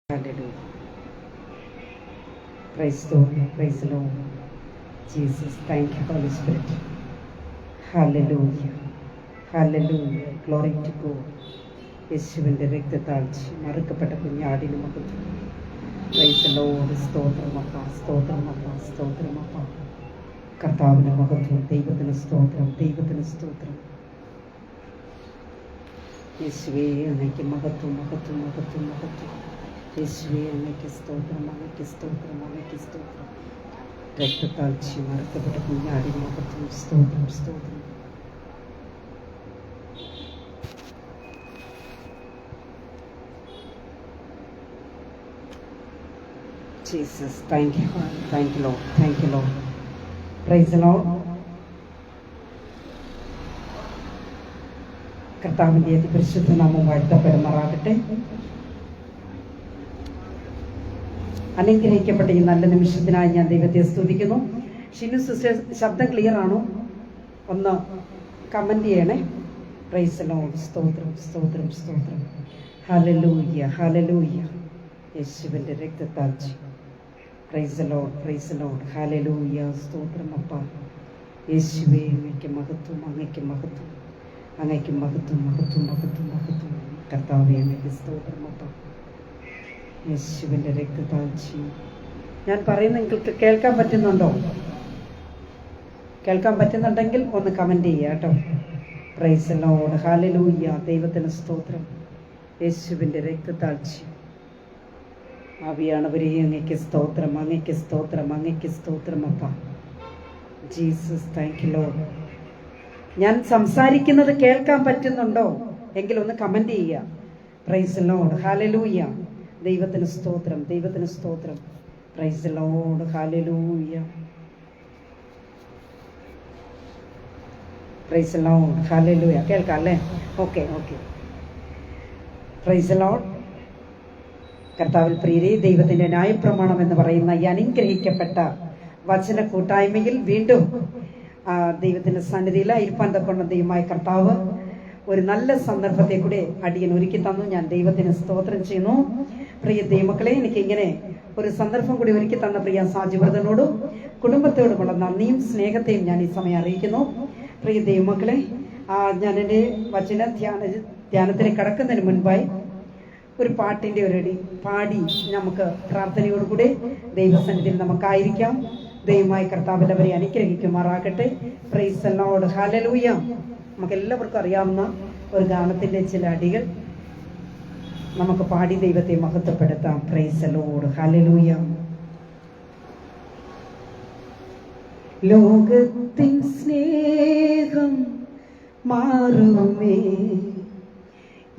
Hallelujah. Praise the Lord. Praise the Lord. Jesus, thank you, Holy Spirit. Hallelujah. Hallelujah. Glory to God. യേശുവിൻ്റെ രക്തത്താഴ്ച മറുക്കപ്പെട്ട കുഞ്ഞാടിന് മകത്വം. Praise the Lord. സ്തോത്രമപ്പ, സ്തോത്രമപ്പ, സ്തോത്രമപ്പ. കർത്താവിന് മഹത്വം, ദൈവത്തിന് സ്തോത്രം, ദൈവത്തിന് സ്തോത്രം. യേശുവേ അങ്ങേക്ക് മഹത്വം, മഹത്വം, മഹത്വം, മഹത്വം. യേശുവേ അങ്ങേക്ക് സ്തോത്രം, അങ്ങേക്ക് സ്തോത്രം, അങ്ങേക്ക് സ്തോത്രം. രക്തത്താഴ്ച മറുക്കപ്പെട്ട കുഞ്ഞാടിന് മഹത്വം, സ്തോത്രം, സ്തോത്രം. Jesus, thank you, Lord, thank you, Lord. Praise the Lord. കർത്താവിൻ്റെ അതിപരിശുദ്ധ നാമം വാഴ്ത്തപ്പെടുമാറാകട്ടെ. അനുഗ്രഹിക്കപ്പെട്ട ഈ നല്ല നിമിഷത്തിനായി ഞാൻ ദൈവത്തെ സ്തുതിക്കുന്നു. ഷിനു സിസ്റ്റർ, ശബ്ദം ക്ലിയർ ആണോ? ഒന്ന് കമന്റ് ചെയ്യണേ. Praise the Lord. സ്തോത്രം, സ്തോത്രം, സ്തോത്രം. ഹല്ലേലൂയ, ഹല്ലേലൂയ. യേശുവിൻ്റെ രക്തത്താഴ്ച. Praise the Lord, praise the Lord. ഹല്ലേലൂയ. സ്തോത്രം അപ്പ. യേശുവേ അങ്ങേക്ക് മഹത്വം, അങ്ങേക്ക് മഹത്വം, അങ്ങേക്ക് മഹത്വം, മഹത്വം, മഹത്വം, മഹത്വം. കർത്താവേ അങ്ങേക്ക് സ്തോത്രം അപ്പ. യേശുവിൻ്റെ രക്തത്താഴ്ച. ഞാൻ പറയുന്നത് നിങ്ങൾക്ക് കേൾക്കാൻ പറ്റുന്നുണ്ടോ? കേൾക്കാൻ പറ്റുന്നുണ്ടെങ്കിൽ ഒന്ന് കമന്റ് ചെയ്യുക കേട്ടോ. Price the Lord. ഹല്ലേലൂയ. ദൈവത്തിന് സ്തോത്രം. യേശുവിൻ്റെ രക്തത്താഴ്ച. ആവിയാണവരെ അങ്ങേക്ക് സ്തോത്രം, അങ്ങേക്ക് സ്തോത്രം, അങ്ങേക്ക് സ്തോത്രം അപ്പ. Jesus, thank you Lord. ഞാൻ സംസാരിക്കുന്നത് കേൾക്കാൻ പറ്റുന്നുണ്ടോ എങ്കിലൊന്ന് കമന്റ് ചെയ്യുക. Price the Lord. ഹല്ലേലൂയ. ദൈവത്തിന് സ്തോത്രം, ദൈവത്തിന് സ്തോത്രം. Price the Lord. Hallelujah. Praise the Lord. Hallelujah. കേൾക്കാം അല്ലേ? Okay, okay. Price the Lord. കർത്താവിൽ പ്രിയരേ, ദൈവത്തിൻ്റെ ന്യായപ്രമാണം എന്ന് പറയുന്ന ഈ അനുഗ്രഹിക്കപ്പെട്ട വചന കൂട്ടായ്മയിൽ വീണ്ടും ദൈവത്തിൻ്റെ സന്നിധിയിൽ ഇരിപ്പാൻ തക്കൊണ്ട ദൈവമായ കർത്താവ് ഒരു നല്ല സന്ദർഭത്തെ കൂടെ അടിയൻ ഒരുക്കി തന്നു. ഞാൻ ദൈവത്തിന് സ്തോത്രം ചെയ്യുന്നു. പ്രിയ ദൈവമക്കളെ, എനിക്ക് ഇങ്ങനെ ഒരു സന്ദർഭം കൂടി ഒരുക്കി തന്ന പ്രിയ സാജിവ്രതനോടും കുടുംബത്തോടുമുള്ള നന്ദിയും സ്നേഹത്തെയും ഞാൻ ഈ സമയം അറിയിക്കുന്നു. പ്രിയ ദൈവമക്കളെ, ഞാൻ എൻ്റെ വചന ധ്യാനത്തിന് കടക്കുന്നതിന് മുൻപായി ഒരു പാട്ടിൻ്റെ ഒരടി പാടി നമുക്ക് പ്രാർത്ഥനയോടുകൂടി ദൈവസന്നിധിയിൽ നമുക്കായിരിക്കാം. ദൈവമായ കർത്താവ് എല്ലാവരെ അനുഗ്രഹിക്കുമാറാകട്ടെ. Price the Lord. ഹല്ലേലൂയ. നമുക്ക് എല്ലാവർക്കും അറിയാവുന്ന ഒരു ഗാനത്തിൻ്റെ ചില അടികൾ നമുക്ക് പാടി ദൈവത്തെ മഹത്വപ്പെടുത്താം. Praise the Lord. ഹല്ലേലൂയ. ലോകത്തിൻ സ്നേഹം മാറുമേ,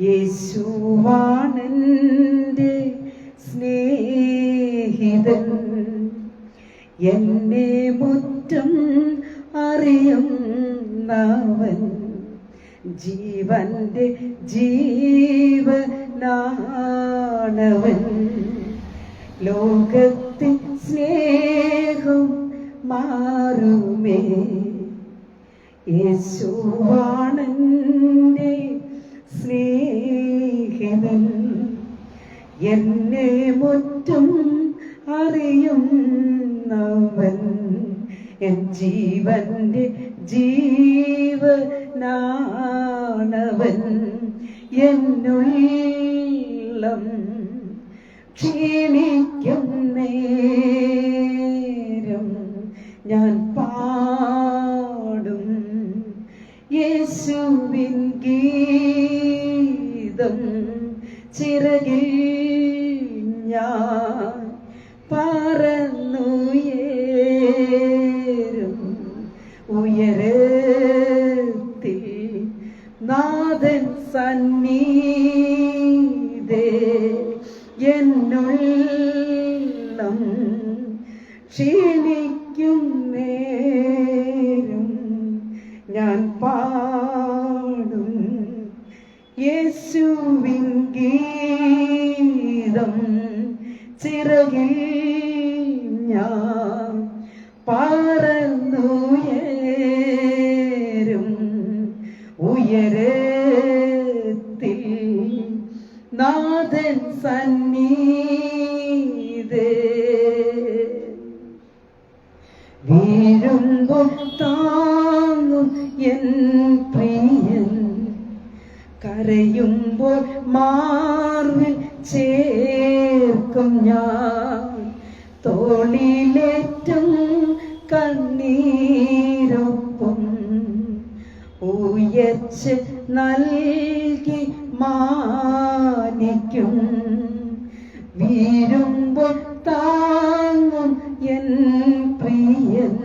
യേശുവാണെൻ്റെ സ്നേഹിതൻ. എന്നെ മുറ്റം അറിയുന്നവൻ, ജീവന്റെ ജീവനാണവൻ. ലോകത്തിൻ സ്നേഹം മാറുമേ, യേശുവാണെൻ്റെ സ്നേഹിതൻ. എന്നെ മുറ്റും അറിയുന്നവൻ, എൻ ജീവന്റെ ജീവനാണവൻ. എന്നുള്ളം ക്ഷീണിക്കും നേരം ഞാൻ പാടും യേശുവിൻ ഗീതം. ചിറകിൽ ഞാൻ പറന്നുയരും, ഉയരത്തിൽ നാഥൻ സന്നിധേ. എന്നുള്ളം ക്ഷീണിക്കും നേരം ഞാൻ പാടും യേശുവിൻ ഗീതം. ചിറകിൽ ഞാൻ പറന്നുയരും, ഉയരത്തിൽ നാഥൻ സന്നിധി ചേർക്കും ഞാൻ, തോളിലേറ്റും കണ്ണീരൊപ്പം ഉയർച്ച് നൽകി മാനിക്കും. വീഴുമ്പോൾ താങ്ങും എൻ പ്രിയൻ,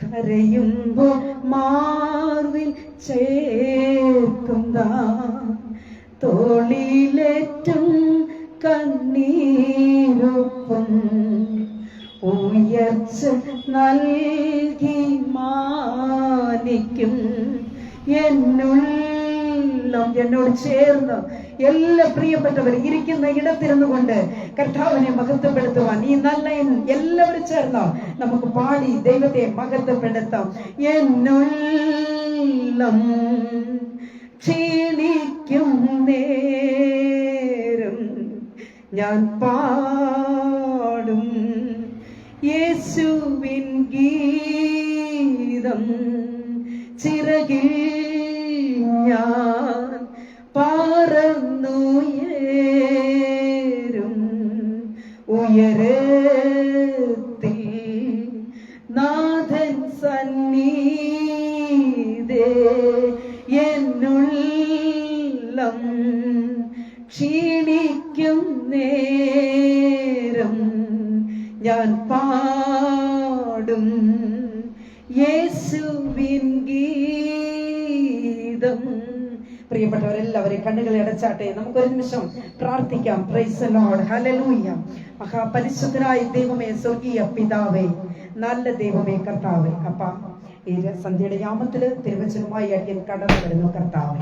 കരയുമ്പോൾ മാർവിൽ ചേർക്കും താൻ, തോളിലേറ്റും കണ്ണീരൊപ്പം ഉയർച്ച നൽകി മാനിക്കും. എന്നോട് ചേർന്ന് എല്ലാ പ്രിയപ്പെട്ടവർ ഇരിക്കുന്ന ഇടത്തിരുന്നു കൊണ്ട് കർത്താവിനെ മഹത്വപ്പെടുത്തുവാൻ ഈ നല്ല എല്ലാവരും ചേർന്ന് നമുക്ക് പാടി ദൈവത്തെ മഹത്വപ്പെടുത്താം. എന്നുള്ളം ക്ഷീണിക്കും നേരം ഞാൻ പാടും യേശുവിൻ ഗീതം, ചിറകിൽ ഞാൻ പറന്നുയരും, ഉയരത്തിൽ നാഥൻ സന്നിധേ. എന്നുള്ളം ക്ഷീണിക്കും നേരം ഞാൻ പാടും യേശുവിൻ ഗീതം. പ്രിയപ്പെട്ടവരെല്ലാവരും കണ്ണുകളെ അടച്ചാട്ടെ, നമുക്കൊരു നിമിഷം പ്രാർത്ഥിക്കാം. പ്രൈസ് ദി ലോർഡ്, ഹല്ലേലൂയ. മഹാപരിശുദ്ധനായ ദൈവമേ, സ്വർഗീയ പിതാവേ, നല്ല ദൈവമേ, കർത്താവേ, അപ്പ ഈ സന്ധ്യയുടെ യാമത്തില് തിരുവചനവുമായി അടിയൻ കടന്നു വരുന്നു. കർത്താവേ,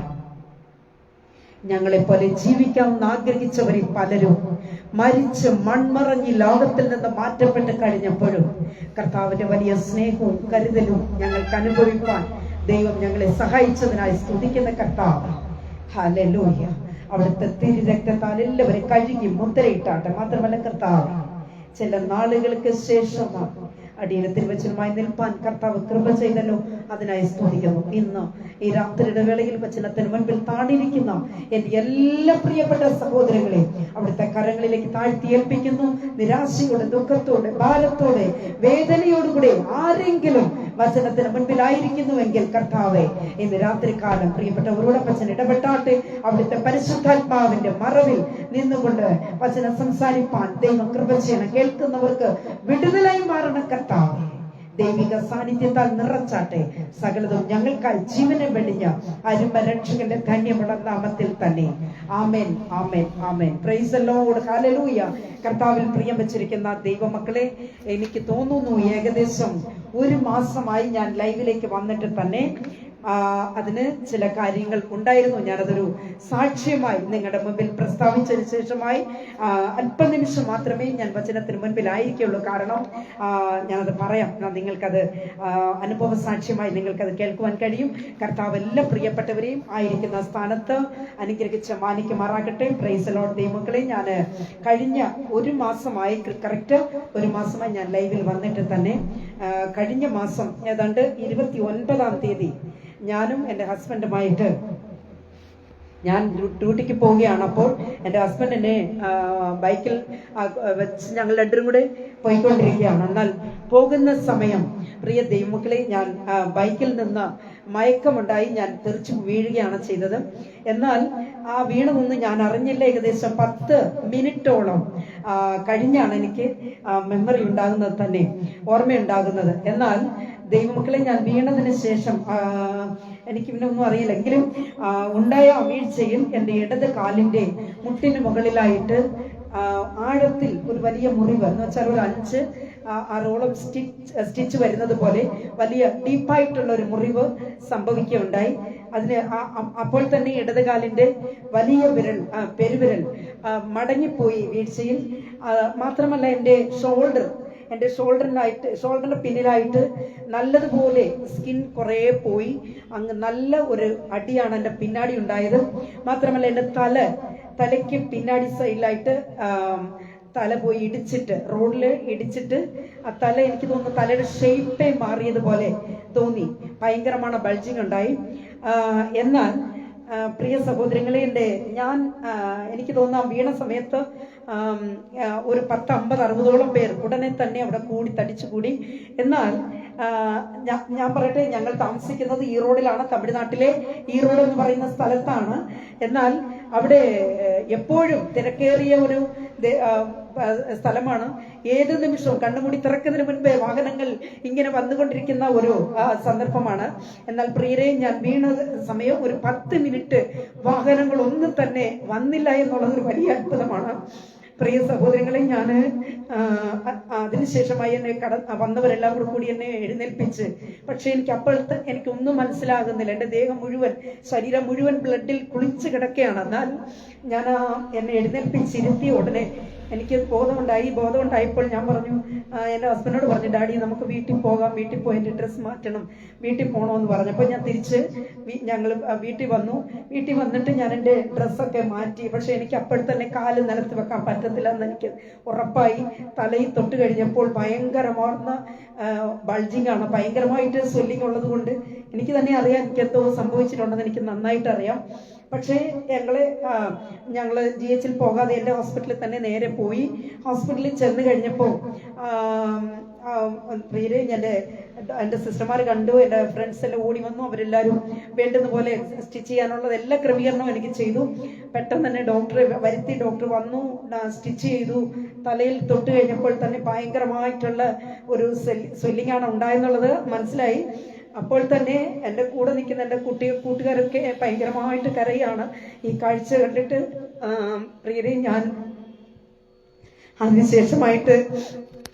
ഞങ്ങളെപ്പോലെ ജീവിക്കാമെന്ന് ആഗ്രഹിച്ചവരെ പലരും മരിച്ച് മൺമറഞ്ഞ് ലോകത്തിൽ നിന്ന് മാറ്റപ്പെട്ട് കഴിഞ്ഞപ്പോഴും കർത്താവിന്റെ വലിയ സ്നേഹവും കരുതലും ഞങ്ങൾക്ക് അനുഭവിക്കാൻ ദൈവം ഞങ്ങളെ സഹായിച്ചതിനായി സ്തുതിക്കുന്ന കർത്താവ്. ഹല്ലേലൂയ. അവിടുത്തെ തിരുരക്തത്താൽ എല്ലാവരും കഴുകി മുദ്രയിട്ടാട്ടെ. മാത്രമല്ല കർത്താവ്, ചില നാളുകൾക്ക് ശേഷമാണ് അടിയന് തിരുവചനമായി നിൽപ്പാൻ കർത്താവ് കൃപ ചെയ്തല്ലോ, അതിനായി സ്തുതിക്കുന്നു. ഇന്ന് ഈ രാത്രിയുടെ വേളയിൽ വചനത്തിന് മുൻപിൽ താണിരിക്കുന്ന എന്റെ എല്ലാ പ്രിയപ്പെട്ട സഹോദരങ്ങളെ അവിടുത്തെ കരങ്ങളിലേക്ക് താഴ്ത്തി ഏൽപ്പിക്കുന്നു. നിരാശയോടെ, ദുഃഖത്തോടെ, ഭാരത്തോടെ, വേദനയോടുകൂടെ ആരെങ്കിലും വചനത്തിന് മുൻപിലായിരിക്കുന്നുവെങ്കിൽ കർത്താവെ, ഇന്ന് രാത്രികാലം പ്രിയപ്പെട്ടവരോട് വചനം ഇടപെട്ടാട്ടെ. അവിടുത്തെ പരിശുദ്ധാത്മാവിന്റെ മറവിൽ നിന്നുകൊണ്ട് വചനം സംസാരിപ്പാൻ ദൈവം കൃപ ചെയ്യണം. കേൾക്കുന്നവർക്ക് വിടുതലായി മാറണം കർത്താവേ. ദൈവിക സാന്നിധ്യത്താൽ നിറച്ചാട്ടെ. സകലതും ഞങ്ങൾക്കായി ജീവനെ വെടിഞ്ഞ അരുമ രക്ഷകന്റെ ധന്യമുള്ള നാമത്തിൽ തന്നെ. ആമേൻ, ആമേൻ, ആമേൻ. പ്രൈസ് ദി ലോർഡ്, ഹല്ലേലൂയ. കർത്താവിൽ പ്രിയം വെച്ചിരിക്കുന്ന ദൈവമക്കളെ, എനിക്ക് തോന്നുന്നു ഏകദേശം 1 മാസമായി ഞാൻ ലൈവിലേക്ക് വന്നിട്ട് തന്നെ അതിന് ചില കാര്യങ്ങൾ ഉണ്ടായിരുന്നു. ഞാനതൊരു സാക്ഷ്യമായി നിങ്ങളുടെ മുമ്പിൽ പ്രസ്താവിച്ചതിന് ശേഷമായി അല്പനിമിഷം മാത്രമേ ഞാൻ വചനത്തിന് മുൻപിലായിരിക്കുള്ളൂ. കാരണം ഞാനത് പറയാം, നിങ്ങൾക്കത് അനുഭവ സാക്ഷ്യമായി നിങ്ങൾക്കത് കേൾക്കുവാൻ കഴിയും. കർത്താവ് എല്ലാ പ്രിയപ്പെട്ടവരെയും ആയിരിക്കുന്ന സ്ഥാനത്ത് അനുഗ്രഹിച്ച് മാനിക്കുമാറാകട്ടെ. പ്രൈസ് ദി ലോർഡ് ദൈവമക്കളെ, ഞാൻ കഴിഞ്ഞ 1 മാസമായി, കറക്റ്റ് 1 മാസമായി ഞാൻ ലൈവിൽ വന്നിട്ട് തന്നെ കഴിഞ്ഞ മാസം ഏതാണ്ട് 29-ാം തീയതി ഞാനും എൻ്റെ ഹസ്ബൻഡുമായിട്ട് ഞാൻ ഡ്യൂട്ടിക്ക് പോവുകയാണ്. അപ്പോൾ എൻ്റെ ഹസ്ബൻഡ് എന്നെ ബൈക്കിൽ വെച്ച് ഞങ്ങൾ രണ്ടും കൂടെ പോയിക്കൊണ്ടിരിക്കുകയാണ്. എന്നാൽ പോകുന്ന സമയം പ്രിയ ദൈവമക്കളെ, ഞാൻ ബൈക്കിൽ നിന്ന് മയക്കമുണ്ടായി ഞാൻ തെറിച്ചു വീഴുകയാണ് ചെയ്തത്. എന്നാൽ ആ വീണതൊന്നും ഞാൻ അറിഞ്ഞില്ല. ഏകദേശം 10 മിനിറ്റോളം കഴിഞ്ഞാണ് എനിക്ക് മെമ്മറി ഉണ്ടാകുന്നത്, തന്നെ ഓർമ്മയുണ്ടാകുന്നത്. എന്നാൽ ദൈവമക്കളെ, ഞാൻ വീണതിന് ശേഷം എനിക്ക് പിന്നെ ഒന്നും അറിയില്ല. എങ്കിലും ഉണ്ടായ വീഴ്ചയിൽ എൻ്റെ ഇടത് കാലിൻ്റെ മുട്ടിന് മുകളിലായിട്ട് ആഴത്തിൽ ഒരു വലിയ മുറിവ്, എന്ന് വെച്ചാൽ ഒരു 5-6ഓളം സ്റ്റിച്ച് വരുന്നത് പോലെ വലിയ ഡീപ്പായിട്ടുള്ള ഒരു മുറിവ് സംഭവിക്കുകയുണ്ടായി. അതിന് അപ്പോൾ തന്നെ ഇടത് കാലിൻ്റെ വലിയ പെരുവിരൽ മടങ്ങിപ്പോയി വീഴ്ചയിൽ. മാത്രമല്ല എൻ്റെ ഷോൾഡറിന്റെ പിന്നിലായിട്ട് നല്ലതുപോലെ സ്കിൻ കുറേ പോയി. അങ്ങ് നല്ല ഒരു അടിയാണ് എൻ്റെ പിന്നാടി ഉണ്ടായത്. മാത്രമല്ല എൻ്റെ തലയ്ക്ക് പിന്നാടി സൈഡിലായിട്ട് തല പോയി ഇടിച്ചിട്ട്, റോഡിൽ ഇടിച്ചിട്ട് ആ തല, എനിക്ക് തോന്നുന്നു തലയുടെ ഷേപ്പേ മാറിയതുപോലെ തോന്നി. ഭയങ്കരமான ബൾജിങ് ഉണ്ടായി. എന്നാൽ പ്രിയ സഹോദരങ്ങളെ, എനിക്ക് തോന്നുന്ന വീണ സമയത്ത് ഒരു 10-50-60ഓളം പേർ ഉടനെ തന്നെ അവിടെ തടിച്ചുകൂടി. എന്നാൽ ഞാൻ പറയട്ടെ, ഞങ്ങൾ താമസിക്കുന്നത് ഈറോഡിലാണ്, തമിഴ്നാട്ടിലെ ഈറോഡ് എന്ന് പറയുന്ന സ്ഥലത്താണ്. എന്നാൽ അവിടെ എപ്പോഴും തിരക്കേറിയ ഒരു സ്ഥലമാണ്. ഏത് നിമിഷവും കണ്ണുമൂടി തുറക്കുന്നതിന് മുൻപേ വാഹനങ്ങൾ ഇങ്ങനെ വന്നുകൊണ്ടിരിക്കുന്ന ഒരു സന്ദർഭമാണ്. എന്നാൽ പ്രിയരെ, ഞാൻ വീണ സമയം ഒരു 10 മിനിറ്റ് വാഹനങ്ങൾ ഒന്നും തന്നെ വന്നില്ല എന്നുള്ളത് ഒരു വലിയ അത്ഭുതമാണ്. പ്രിയ സഹോദരങ്ങളെ, ഞാൻ അതിനുശേഷമായി എന്നെ വന്നവരെല്ലാം കൂടി എന്നെ എഴുന്നേൽപ്പിച്ച്, പക്ഷെ എനിക്കൊന്നും മനസ്സിലാകുന്നില്ല. എൻ്റെ ദേഹം മുഴുവൻ, ശരീരം മുഴുവൻ ബ്ലഡിൽ കുളിച്ച് കിടക്കുകയാണ്. എന്നാൽ ഞാൻ എന്നെ എഴുന്നേൽപ്പിച്ചിരുത്തിയ ഉടനെ എനിക്ക് ബോധമുണ്ടായപ്പോൾ ഞാൻ പറഞ്ഞു, എൻ്റെ ഹസ്ബൻഡിനോട് പറഞ്ഞു, ഡാഡി നമുക്ക് വീട്ടിൽ പോകാം, വീട്ടിൽ പോയി എൻ്റെ ഡ്രസ്സ് മാറ്റണം, വീട്ടിൽ പോകണമെന്ന് പറഞ്ഞപ്പോൾ ഞാൻ തിരിച്ച് ഞങ്ങൾ വീട്ടിൽ വന്നു. വീട്ടിൽ വന്നിട്ട് ഞാൻ എൻ്റെ ഡ്രസ്സൊക്കെ മാറ്റി. പക്ഷെ എനിക്ക് അപ്പോഴത്തന്നെ കാല് നിലത്ത് വെക്കാൻ പറ്റത്തില്ല എന്ന് എനിക്ക് ഉറപ്പായി. തലയിൽ തൊട്ട് കഴിഞ്ഞപ്പോൾ ഭയങ്കരമാർന്ന ബൾജിങ് ആണ്, ഭയങ്കരമായിട്ട് സ്വെല്ലിങ് ഉള്ളത് കൊണ്ട് എനിക്ക് തന്നെ അറിയാം എനിക്ക് എന്തോ സംഭവിച്ചിട്ടുണ്ടെന്ന് എനിക്ക് നന്നായിട്ട് അറിയാം. പക്ഷേ ഞങ്ങൾ GH പോകാതെ എൻ്റെ ഹോസ്പിറ്റലിൽ തന്നെ നേരെ പോയി. ഹോസ്പിറ്റലിൽ ചെന്ന് കഴിഞ്ഞപ്പോൾ എൻ്റെ സിസ്റ്റർമാർ കണ്ടു, എൻ്റെ ഫ്രണ്ട്സ് എല്ലാം ഓടി വന്നു. അവരെല്ലാവരും വേണ്ടുന്ന പോലെ സ്റ്റിച്ച് ചെയ്യാനുള്ളത് എല്ലാ ക്രമീകരണവും എനിക്ക് ചെയ്തു. പെട്ടെന്ന് തന്നെ ഡോക്ടർ വന്നു, സ്റ്റിച്ച് ചെയ്തു. തലയിൽ തൊട്ട് കഴിഞ്ഞപ്പോൾ തന്നെ ഭയങ്കരമായിട്ടുള്ള ഒരു സ്വെല്ലിംഗ് ആണ് ഉണ്ടായെന്നുള്ളത് മനസ്സിലായി. അപ്പോൾ തന്നെ എൻ്റെ കൂടെ നിൽക്കുന്ന എൻ്റെ കൂട്ടുകാരൊക്കെ ഭയങ്കരമായിട്ട് കരയാണ് ഈ കാഴ്ച കണ്ടിട്ട്. പ്രിയരെ, ഞാൻ അതിനുശേഷമായിട്ട്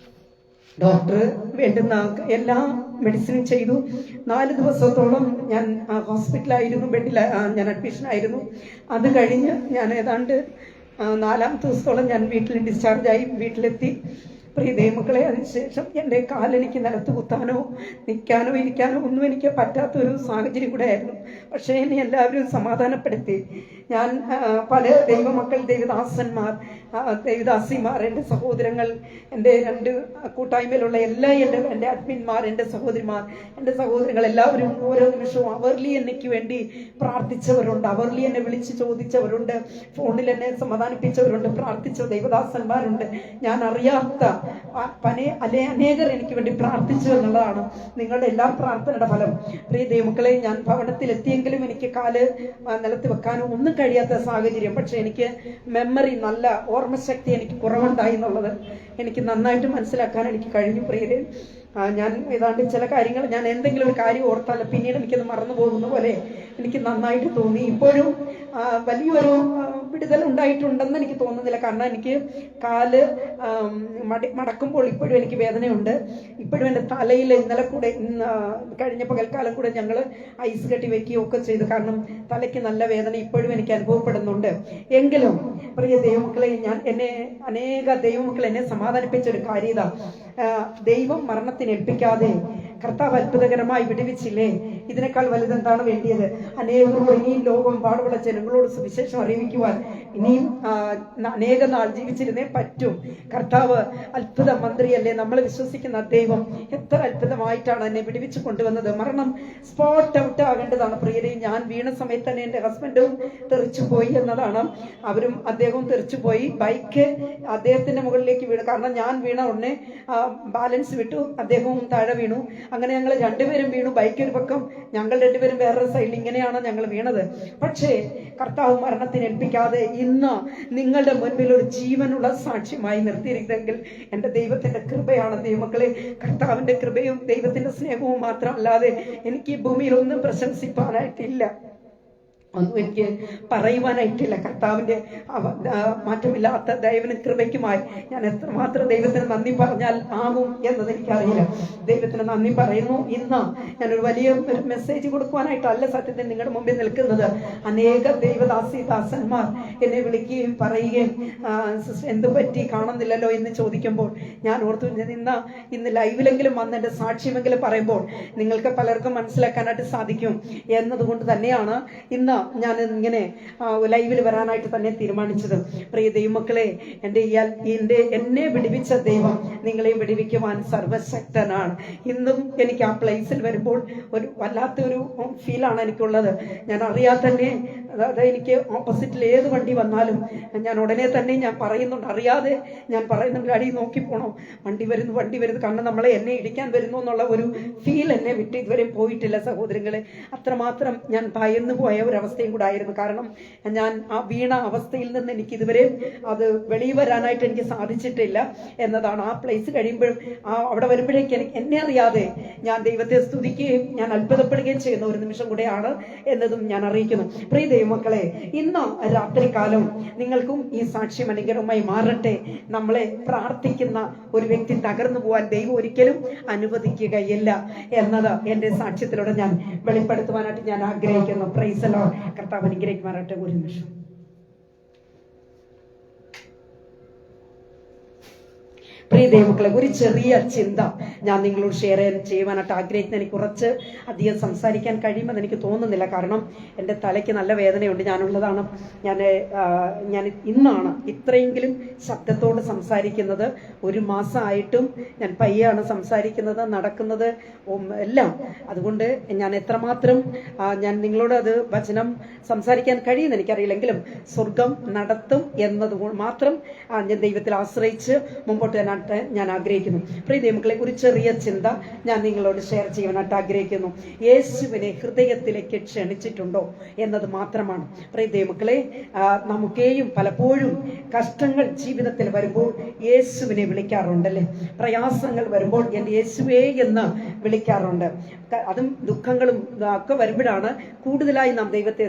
ഡോക്ടർ വേണ്ടുന്ന എല്ലാ മെഡിസിനും ചെയ്തു. 4 ദിവസത്തോളം ഞാൻ ഹോസ്പിറ്റലായിരുന്നു, ഞാൻ അഡ്മിഷനായിരുന്നു. അത് കഴിഞ്ഞ് ഞാൻ ഏതാണ്ട് 4ാമത്തെ ദിവസത്തോളം ഞാൻ ഡിസ്ചാർജായി വീട്ടിലെത്തി. പ്രിയ ദൈവമക്കളെ, അതിനുശേഷം എൻ്റെ കാലെനിക്ക് നിലത്ത് കുത്താനോ നിൽക്കാനോ ഇരിക്കാനോ ഒന്നും എനിക്ക് പറ്റാത്തൊരു സാഹചര്യം കൂടെ ആയിരുന്നു. പക്ഷേ എന്നെ എല്ലാവരും സമാധാനപ്പെടുത്തി. ഞാൻ പല ദൈവമക്കൾ, ദേവദാസന്മാർ, ദേവദാസിമാർ, എൻ്റെ സഹോദരങ്ങൾ, എൻ്റെ 2 കൂട്ടായ്മയിലുള്ള എൻ്റെ അഡ്മിന്മാർ, എൻ്റെ സഹോദരങ്ങൾ എല്ലാവരും ഓരോ നിമിഷവും അവർലി എനിക്ക് വേണ്ടി പ്രാർത്ഥിച്ചവരുണ്ട്, അവർലി എന്നെ വിളിച്ച് ചോദിച്ചവരുണ്ട്, ഫോണിൽ എന്നെ സമാധാനിപ്പിച്ചവരുണ്ട്, പ്രാർത്ഥിച്ച ദൈവദാസന്മാരുണ്ട്. ഞാൻ അറിയാത്ത അനേകർ എനിക്ക് വേണ്ടി പ്രാർത്ഥിച്ചു എന്നുള്ളതാണ് നിങ്ങളുടെ എല്ലാ പ്രാർത്ഥനയുടെ ഫലം. പ്രിയ ദൈവമക്കളെ, ഞാൻ ഭവനത്തിൽ എത്തിയെങ്കിലും എനിക്ക് കാല് നിലത്ത് വെക്കാനോ ഒന്നും കഴിയാത്ത സാഹചര്യം. പക്ഷെ എനിക്ക് മെമ്മറി, നല്ല ഓർമ്മശക്തി എനിക്ക് കുറവുണ്ടായി എന്നുള്ളത് എനിക്ക് നന്നായിട്ട് മനസ്സിലാക്കാൻ എനിക്ക് കഴിഞ്ഞു. പ്രിയരെ, ഞാൻ ഏതാണ്ട് ചില കാര്യങ്ങൾ, ഞാൻ എന്തെങ്കിലും ഒരു കാര്യം ഓർത്താൽ പിന്നീട് എനിക്കത് മറന്നു പോകുന്ന പോലെ എനിക്ക് നന്നായിട്ട് തോന്നി. ഇപ്പോഴും വലിയൊരു വിടുതൽ ഉണ്ടായിട്ടുണ്ടെന്ന് എനിക്ക് തോന്നുന്നില്ല. കാരണം എനിക്ക് കാല് മടക്കുമ്പോൾ ഇപ്പോഴും എനിക്ക് വേദനയുണ്ട്. ഇപ്പോഴും എൻ്റെ തലയിൽ ഇന്നലെ കൂടെ കഴിഞ്ഞ പകൽക്കാലം കൂടെ ഞങ്ങൾ ഐസ് കെട്ടി വെക്കുകയും ഒക്കെ ചെയ്തു. കാരണം തലയ്ക്ക് നല്ല വേദന ഇപ്പോഴും എനിക്ക് അനുഭവപ്പെടുന്നുണ്ട്. എങ്കിലും പ്രിയ ദൈവമക്കളെ, അനേക ദൈവമക്കൾ എന്നെ സമാധാനിപ്പിച്ച ഒരു കാര്യം ഇതാ: ദൈവം മരണത്തിന് ഏൽപ്പിക്കാതെ കർത്താവ് അത്ഭുതകരമായി വിടുവിച്ചില്ലേ? ഇതിനേക്കാൾ വലുതെന്താണ് വേണ്ടിയത്? അനേകരോട് ഇനിയും ലോകം പാടുള്ള ജനങ്ങളോട് സുവിശേഷം അറിയിക്കുവാൻ ഇനിയും അനേക നാൾ ജീവിച്ചിരുന്നേ പറ്റും. കർത്താവ് അത്ഭുത മന്ത്രിയല്ലേ? നമ്മൾ വിശ്വസിക്കുന്ന ദൈവം എത്ര അത്ഭുതമായിട്ടാണ് എന്നെ വിടുവിച്ചു കൊണ്ടുവന്നത്. മരണം സ്പോട്ട് ഔട്ട് ആകേണ്ടതാണ് പ്രിയരെ. ഞാൻ വീണ സമയത്ത് തന്നെ എൻ്റെ ഹസ്ബൻഡും തെറിച്ചുപോയി എന്നതാണ്. അദ്ദേഹവും തെറിച്ചുപോയി. ബൈക്ക് അദ്ദേഹത്തിന്റെ മുകളിലേക്ക് വീണു. കാരണം ഞാൻ വീണ ഉടനെ ബാലൻസ് വിട്ടു, അദ്ദേഹവും താഴെ വീണു. അങ്ങനെ ഞങ്ങൾ 2 പേരും വീണു. ബൈക്ക് ഒരു പക്കം, ഞങ്ങൾ 2 പേരും വേറൊരു സൈഡിൽ. ഇങ്ങനെയാണ് ഞങ്ങൾ വീണത്. പക്ഷേ കർത്താവ് മരണത്തിന് ഏൽപ്പിക്കാതെ ഇന്ന് നിങ്ങളുടെ മുൻപിൽ ഒരു ജീവനുള്ള സാക്ഷ്യമായി നിർത്തിയിരിക്കുന്നെങ്കിൽ എൻ്റെ ദൈവത്തിന്റെ കൃപയാണ്. ദൈവമക്കളെ, കർത്താവിന്റെ കൃപയും ദൈവത്തിന്റെ സ്നേഹവും മാത്രമല്ലാതെ എനിക്ക് ഈ ഭൂമിയിൽ ഒന്നും പ്രശംസിപ്പാനായിട്ടില്ല, ഒന്നും എനിക്ക് പറയുവാനായിട്ടില്ല. കർത്താവിന്റെ മാറ്റമില്ലാത്ത ദൈവത്തിന് കൃപയ്ക്കുമായി ഞാൻ എത്രമാത്രം ദൈവത്തിന് നന്ദി പറഞ്ഞാൽ ആകും എന്നത് എനിക്കറിയില്ല. ദൈവത്തിന് നന്ദി പറയുന്നു. ഇന്ന് ഞാനൊരു വലിയ മെസ്സേജ് കൊടുക്കുവാനായിട്ടല്ല സത്യത്തിൽ നിങ്ങളുടെ മുമ്പിൽ നിൽക്കുന്നത്. അനേക ദാസന്മാർ എന്നെ വിളിക്കുകയും പറയുകയും എന്ത് പറ്റി കാണുന്നില്ലല്ലോ എന്ന് ചോദിക്കുമ്പോൾ ഞാൻ ഓർത്തു, ഇന്ന് ലൈവിലെങ്കിലും വന്ന് എൻ്റെ സാക്ഷ്യമെങ്കിലും പറയുമ്പോൾ നിങ്ങൾക്ക് പലർക്കും മനസ്സിലാക്കാനായിട്ട് സാധിക്കും എന്നതുകൊണ്ട് തന്നെയാണ് ഇന്ന് ഞാൻ ഇങ്ങനെ ലൈവിൽ വരാനായിട്ട് തന്നെ തീരുമാനിച്ചത്. പ്രിയ ദൈവമക്കളെ, എന്നെ വിടുവിച്ച ദൈവം നിങ്ങളെ വിടുവിക്കുവാൻ സർവശക്തനാണ്. ഇന്നും എനിക്ക് ആ പ്ലേസിൽ വരുമ്പോൾ ഒരു വല്ലാത്തൊരു ഫീലാണ് എനിക്കുള്ളത്. ഞാൻ അറിയാതെ തന്നെ അതായത് എനിക്ക് ഓപ്പോസിറ്റിൽ ഏത് വണ്ടി വന്നാലും ഞാൻ ഉടനെ തന്നെ ഞാൻ പറയുന്നുണ്ട്, അറിയാതെ ഞാൻ പറയുന്നുണ്ട്, അടി നോക്കിപ്പോണോ, വണ്ടി വരുന്നു, കാരണം നമ്മളെ എന്നെ ഇടിക്കാൻ വരുന്നു എന്നുള്ള ഒരു ഫീൽ എന്നെ വിട്ട് ഇതുവരെ പോയിട്ടില്ല സഹോദരങ്ങളെ. അത്രമാത്രം ഞാൻ ഭയന്നു പോയ ഒരവസ്ഥയും കൂടെ ആയിരുന്നു. കാരണം ഞാൻ ആ വീണ അവസ്ഥയിൽ നിന്ന് എനിക്ക് ഇതുവരെ അത് വെളിയിൽ വരാനായിട്ട് എനിക്ക് സാധിച്ചിട്ടില്ല എന്നതാണ്. ആ പ്ലേസ് കഴിയുമ്പോഴും അവിടെ വരുമ്പോഴേക്ക് എന്നെ അറിയാതെ ഞാൻ ദൈവത്തെ സ്തുതിക്കുകയും ഞാൻ അത്ഭുതപ്പെടുകയും ചെയ്യുന്ന ഒരു നിമിഷം കൂടെയാണ് എന്നതും ഞാൻ അറിയിക്കുന്നു. പ്രിയ ദൈവമക്കളെ, ഇന്ന് രാത്രികാലം നിങ്ങൾക്കും ഈ സാക്ഷ്യം അനുഗ്രഹമായി മാറട്ടെ. നമ്മളെ പ്രാർത്ഥിക്കുന്ന ഒരു വ്യക്തി തകർന്നു പോവാൻ ദൈവം ഒരിക്കലും അനുവദിക്കുകയില്ല എന്നത് എന്റെ സാക്ഷ്യത്തിലൂടെ ഞാൻ വെളിപ്പെടുത്തുവാനായിട്ട് ഞാൻ ആഗ്രഹിക്കുന്നു. Praise the Lord. കർത്താവ് അനുഗ്രഹിക്കുമാറാട്ടെ. ഒരു നിമിഷം. പ്രിയ ദൈവമക്കളെ, ഒരു ചെറിയ ചിന്ത ഞാൻ നിങ്ങളോട് ഷെയർ ചെയ്യുവാനായിട്ട് ആഗ്രഹിക്കുന്ന. എനിക്ക് കുറച്ച് അധികം സംസാരിക്കാൻ കഴിയുമെന്ന് എനിക്ക് തോന്നുന്നില്ല, കാരണം എൻ്റെ തലയ്ക്ക് നല്ല വേദനയുണ്ട്. ഞാൻ ഇന്നാണ് ഇത്രയെങ്കിലും ശബ്ദത്തോട് സംസാരിക്കുന്നത്. ഒരു മാസമായിട്ടും ഞാൻ പയ്യാണ് സംസാരിക്കുന്നത്, നടക്കുന്നത് എല്ലാം. അതുകൊണ്ട് ഞാൻ എത്രമാത്രം ഞാൻ നിങ്ങളോട് അത് വചനം സംസാരിക്കാൻ കഴിയുമെന്ന് എനിക്കറിയില്ലെങ്കിലും സ്വർഗം നടത്തും എന്നത് മാത്രം ഞാൻ ദൈവത്തിൽ ആശ്രയിച്ച് മുമ്പോട്ട് ഞാൻ ആഗ്രഹിക്കുന്നു. പ്രിയ ദൈവമക്കളെ, ഒരു ചെറിയ ചിന്ത ഞാൻ നിങ്ങളോട് ഷെയർ ചെയ്യാനായിട്ട് ആഗ്രഹിക്കുന്നു. യേശുവിനെ ഹൃദയത്തിലേക്ക് ക്ഷണിച്ചിട്ടുണ്ടോ എന്നത് മാത്രമാണ്. പ്രിയ ദൈവമക്കളെ, നമുക്കേയും പലപ്പോഴും കഷ്ടങ്ങൾ ജീവിതത്തിൽ വരുമ്പോൾ യേശുവിനെ വിളിക്കാറുണ്ടല്ലേ. പ്രയാസങ്ങൾ വരുമ്പോൾ എൻ്റെ യേശുവേ എന്ന് വിളിക്കാറുണ്ട്. അതും ദുഃഖങ്ങളും ഒക്കെ വരുമ്പോഴാണ് കൂടുതലായി നാം ദൈവത്തെ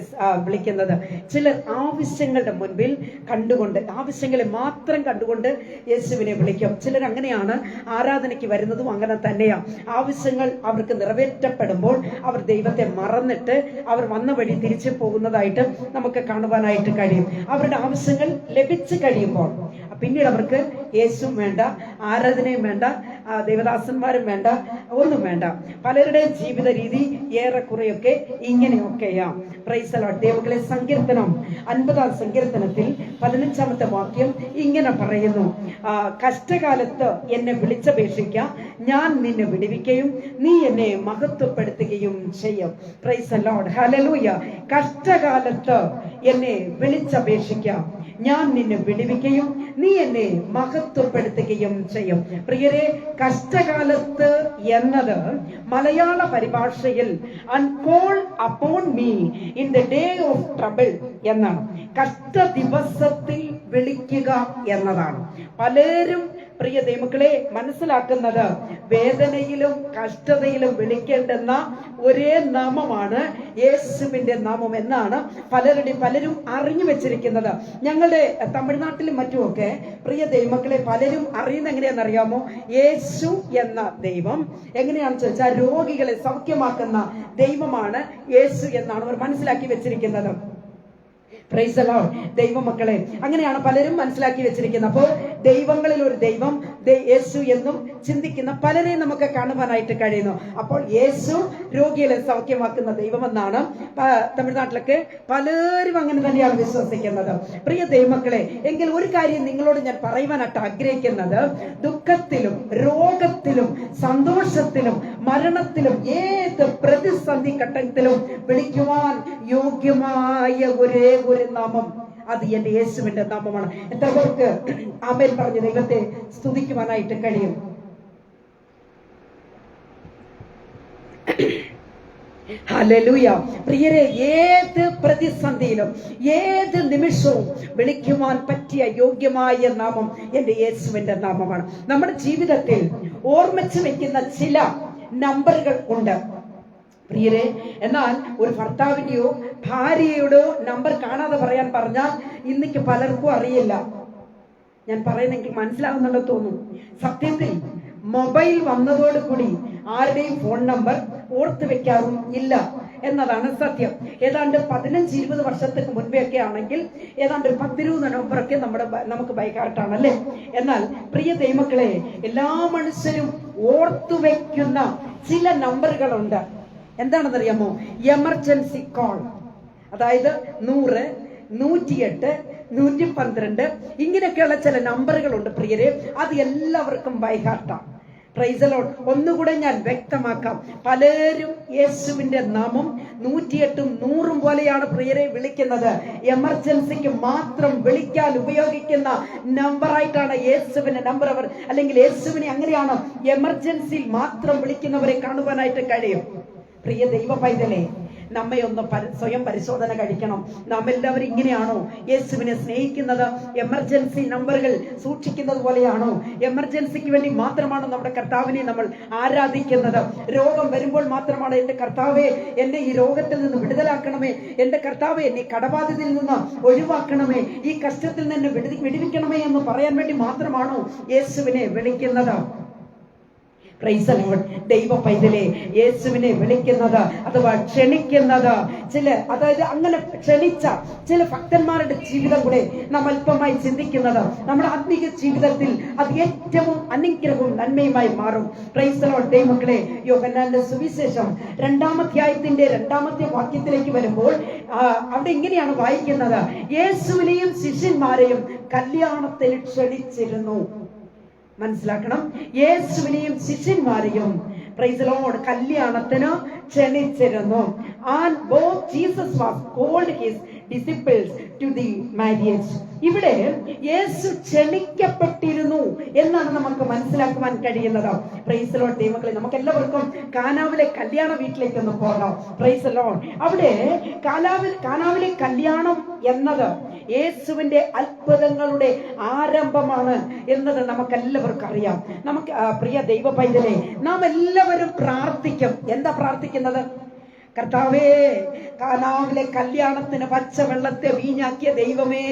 വിളിക്കുന്നത്. ചിലർ ആവശ്യങ്ങളുടെ മുൻപിൽ കണ്ടുകൊണ്ട്, ആവശ്യങ്ങളെ മാത്രം കണ്ടുകൊണ്ട് യേശുവിനെ വിളിക്കും. ചിലർ അങ്ങനെയാണ് ആരാധനയ്ക്ക് വരുന്നതും അങ്ങനെ തന്നെയാണ്. ആവശ്യങ്ങൾ അവർക്ക് നിറവേറ്റപ്പെടുമ്പോൾ അവർ ദൈവത്തെ മറന്നിട്ട് അവർ വന്ന വഴി തിരിച്ചു പോകുന്നതായിട്ട് നമുക്ക് കാണുവാനായിട്ട് കഴിയും. അവരുടെ ആവശ്യങ്ങൾ ലഭിച്ചു കഴിയുമ്പോൾ പിന്നീട് അവർക്ക് യേശുവും വേണ്ട, ആരാധനയും വേണ്ട, ദേവദാസന്മാരും വേണ്ട, ഒന്നും വേണ്ട. പലരുടെയും ജീവിത രീതി ഏറെക്കുറെയൊക്കെ ഇങ്ങനെയൊക്കെയാ. Praise the Lord. ദൈവമക്കളെ, സങ്കീർത്തനം 50-ാം സങ്കീർത്തനത്തിൽ 15-ാമത്തെ വാക്യം ഇങ്ങനെ പറയുന്നു: കഷ്ടകാലത്ത് എന്നെ വിളിച്ചപേക്ഷിക്കാം, ഞാൻ നിന്നെ വിടുവിക്കുകയും നീ എന്നെ മഹത്വപ്പെടുത്തുകയും ചെയ്യും. Price the Lord. ഹല്ലേലൂയ. കഷ്ടകാലത്ത് എന്നെ വിളിച്ചപേക്ഷിക്കാം, ഞാൻ നിന്നെ വിടുവിക്കുകയും നീ എന്നെ മഹത്വപ്പെടുത്തുകയും ചെയ്യും. പ്രിയരെ, കഷ്ടകാലത്ത് എന്നത് മലയാള പരിഭാഷയിൽ call upon me in the day of trouble എന്നാണ്. കഷ്ട ദിവസത്തിൽ വിളിക്കുക എന്നതാണ്. പലരും പ്രിയ ദൈവമക്കളെ മനസ്സിലാക്കുന്നത് വേദനയിലും കഷ്ടതയിലും വിളിക്കേണ്ടുന്ന ഒരേ നാമമാണ് യേശുവിന്റെ നാമം എന്നാണ് പലരും അറിഞ്ഞു വെച്ചിരിക്കുന്നത്. ഞങ്ങളുടെ തമിഴ്നാട്ടിലും മറ്റുമൊക്കെ പ്രിയ ദൈവമക്കളെ പലരും അറിയുന്ന എങ്ങനെയാണെന്നറിയാമോ? യേശു എന്ന ദൈവം എങ്ങനെയാണെന്ന് ചോദിച്ചാൽ രോഗികളെ സൗഖ്യമാക്കുന്ന ദൈവമാണ് യേശു എന്നാണ് അവർ മനസ്സിലാക്കി വെച്ചിരിക്കുന്നത്. Price the Lord. ദൈവമക്കളെ, അങ്ങനെയാണ് പലരും മനസ്സിലാക്കി വെച്ചിരിക്കുന്നത്. അപ്പോൾ ദൈവങ്ങളിൽ ഒരു ദൈവം യേശു എന്നും ചിന്തിക്കുന്ന പലരെയും നമുക്ക് കാണുവാനായിട്ട് കഴിയുന്നു. അപ്പോൾ യേശു രോഗികളെ സൗഖ്യമാക്കുന്ന ദൈവമെന്നാണ് തമിഴ്നാട്ടിലൊക്കെ പലരും അങ്ങനെ തന്നെയാണ് വിശ്വസിക്കുന്നത്. പ്രിയ ദൈവമക്കളെ, എങ്കിൽ ഒരു കാര്യം നിങ്ങളോട് ഞാൻ പറയുവാനായിട്ട് ആഗ്രഹിക്കുന്നത്, ദുഃഖത്തിലും രോഗത്തിലും സന്തോഷത്തിലും മരണത്തിലും ഏത് പ്രതിസന്ധി ഘട്ടത്തിലും വിളിക്കുവാൻ യോഗ്യമായ ഒരേ ഒരു നാമം, അത് എന്റെ യേശുവിന്റെ നാമമാണ്. എത്ര പേർക്ക് ആമേൻ പറഞ്ഞ് ദൈവത്തെ സ്തുതിക്കുവാനായിട്ട് കഴിയും? ഹല്ലേലൂയ. പ്രിയരെ, ഏത് പ്രതിസന്ധിയിലും ഏത് നിമിഷവും വിളിക്കുവാൻ പറ്റിയ യോഗ്യമായ നാമം എന്റെ യേശുവിന്റെ നാമമാണ്. നമ്മുടെ ജീവിതത്തിൽ ഓർമ്മിച്ചു വെക്കുന്ന ചില നമ്പറുകൾ ഉണ്ട് പ്രിയരെ. എന്നാൽ ഒരു ഭർത്താവിന്റെയോ ഭാര്യയുടെയോ നമ്പർ കാണാതെ പറയാൻ പറഞ്ഞാൽ ഇന്നിക്ക് പലർക്കും അറിയില്ല. ഞാൻ പറയുന്നെങ്കിൽ മനസ്സിലാവുന്നുണ്ടോ തോന്നുന്നു. സത്യത്തിൽ മൊബൈൽ വന്നതോടുകൂടി ആരുടെയും ഫോൺ നമ്പർ ഓർത്ത് വെക്കാറും ഇല്ല എന്നതാണ് സത്യം. ഏതാണ്ട് 15-20 വർഷത്തേക്ക് മുൻപേ ഒക്കെ ആണെങ്കിൽ ഏതാണ്ട് 10-20 നമ്പറൊക്കെ നമുക്ക് ബൈഹാർട്ടാണല്ലേ. എന്നാൽ പ്രിയ ദൈവമക്കളെ, എല്ലാ മനുഷ്യരും ഓർത്തുവെക്കുന്ന ചില നമ്പറുകളുണ്ട്. എന്താണെന്നറിയാമോ? എമർജൻസി കോൾ, അതായത് 100, 108, 112 ഇങ്ങനെയൊക്കെയുള്ള ചില നമ്പറുകളുണ്ട് പ്രിയരെ. അത് എല്ലാവർക്കും ബൈഹാർട്ടാണ്. Price the Lord. ഒന്നുകൂടെ ഞാൻ വ്യക്തമാക്കാം. പലരും യേശുവിന്റെ നാമം 108ഉം 100ഉം പോലെയാണ് പ്രിയരെ വിളിക്കുന്നത്. എമർജൻസിക്ക് മാത്രം വിളിക്കാൻ ഉപയോഗിക്കുന്ന നമ്പറായിട്ടാണ് യേശുവിന്റെ നമ്പർ അവർ, അല്ലെങ്കിൽ യേശുവിനെ അങ്ങനെയാണ് എമർജൻസിയിൽ മാത്രം വിളിക്കുന്നവരെ കാണുവാനായിട്ട് കഴിയും. പ്രിയ ദൈവ പൈതലേ, നമ്മെ ഒന്ന് സ്വയം പരിശോധന കഴിക്കണം. നാം എല്ലാവരും ഇങ്ങനെയാണോ യേശുവിനെ സ്നേഹിക്കുന്നത്? എമർജൻസി നമ്പറുകൾ സൂക്ഷിക്കുന്നത് പോലെയാണോ? എമർജൻസിക്ക് വേണ്ടി മാത്രമാണ് നമ്മുടെ കർത്താവിനെ നമ്മൾ ആരാധിക്കുന്നത്? രോഗം വരുമ്പോൾ മാത്രമാണ് എന്റെ കർത്താവെ എന്നെ ഈ രോഗത്തിൽ നിന്ന് വിടുതലാക്കണമേ, എന്റെ കർത്താവെ എന്നെ കടബാധ്യതയിൽ നിന്ന് ഒഴിവാക്കണമേ, ഈ കഷ്ടത്തിൽ നിന്ന് വിടുവിക്കണമേ എന്ന് പറയാൻ വേണ്ടി മാത്രമാണോ യേശുവിനെ വിളിക്കുന്നത്? Price the Lord. ദൈവ പൈതലേ, യേശുവിനെ വിളിക്കുന്നത് അഥവാ ക്ഷണിക്കുന്നത് അതായത് അങ്ങനെ ക്ഷണിച്ച ചില ഭക്തന്മാരുടെ ജീവിതം കൂടെ നാം അല്പമായി ചിന്തിക്കുന്നത് നമ്മുടെ ആത്മീക ജീവിതത്തിൽ അത് ഏറ്റവും അനുഗ്രഹവും നന്മയുമായി മാറും. Price the Lord. ദൈവമക്കളെ, യോഹന്നാന്റെ സുവിശേഷം 2-ാം അധ്യായത്തിന്റെ 2-ാമത്തെ വാക്യത്തിലേക്ക് വരുമ്പോൾ അവിടെ ഇങ്ങനെയാണ് വായിക്കുന്നത്: യേശുവിനെയും ശിഷ്യന്മാരെയും കല്യാണത്തിന് ക്ഷണിച്ചിരുന്നു. മനസ്സിലാക്കണം, യേശുവിനെയും ശിഷ്യന്മാരെയും പ്രൈസ് ദി ലോർഡ് കല്യാണത്തിന് ക്ഷണിച്ചിരുന്നു. And both Jesus was called his disciples to the marriage. ഇവിടെ യേശു ക്ഷണിക്കപ്പെട്ടിരുന്നു എന്നാണ് നമുക്ക് മനസ്സിലാക്കുവാൻ കഴിയുന്നത്. Price the Lord. ദൈവമക്കളെ, നമുക്ക് എല്ലാവർക്കും കാനാവിലെ കല്യാണ വീട്ടിലേക്ക് ഒന്ന് പോകാം. Price the Lord. അവിടെ കാനാവിലെ കല്യാണം എന്നത് യേശുവിന്റെ അത്ഭുതങ്ങളുടെ ആരംഭമാണ് എന്നത് നമുക്കെല്ലാവർക്കും അറിയാം. നമുക്ക് പ്രിയ ദൈവ പൈതലേ, നാം എല്ലാവരും പ്രാർത്ഥിക്കും. എന്താ പ്രാർത്ഥിക്കുന്നത്? കർത്താവേ, കാനാവിലെ കല്യാണത്തിന് പച്ചവെള്ളത്തെ വീഞ്ഞാക്കിയ ദൈവമേ,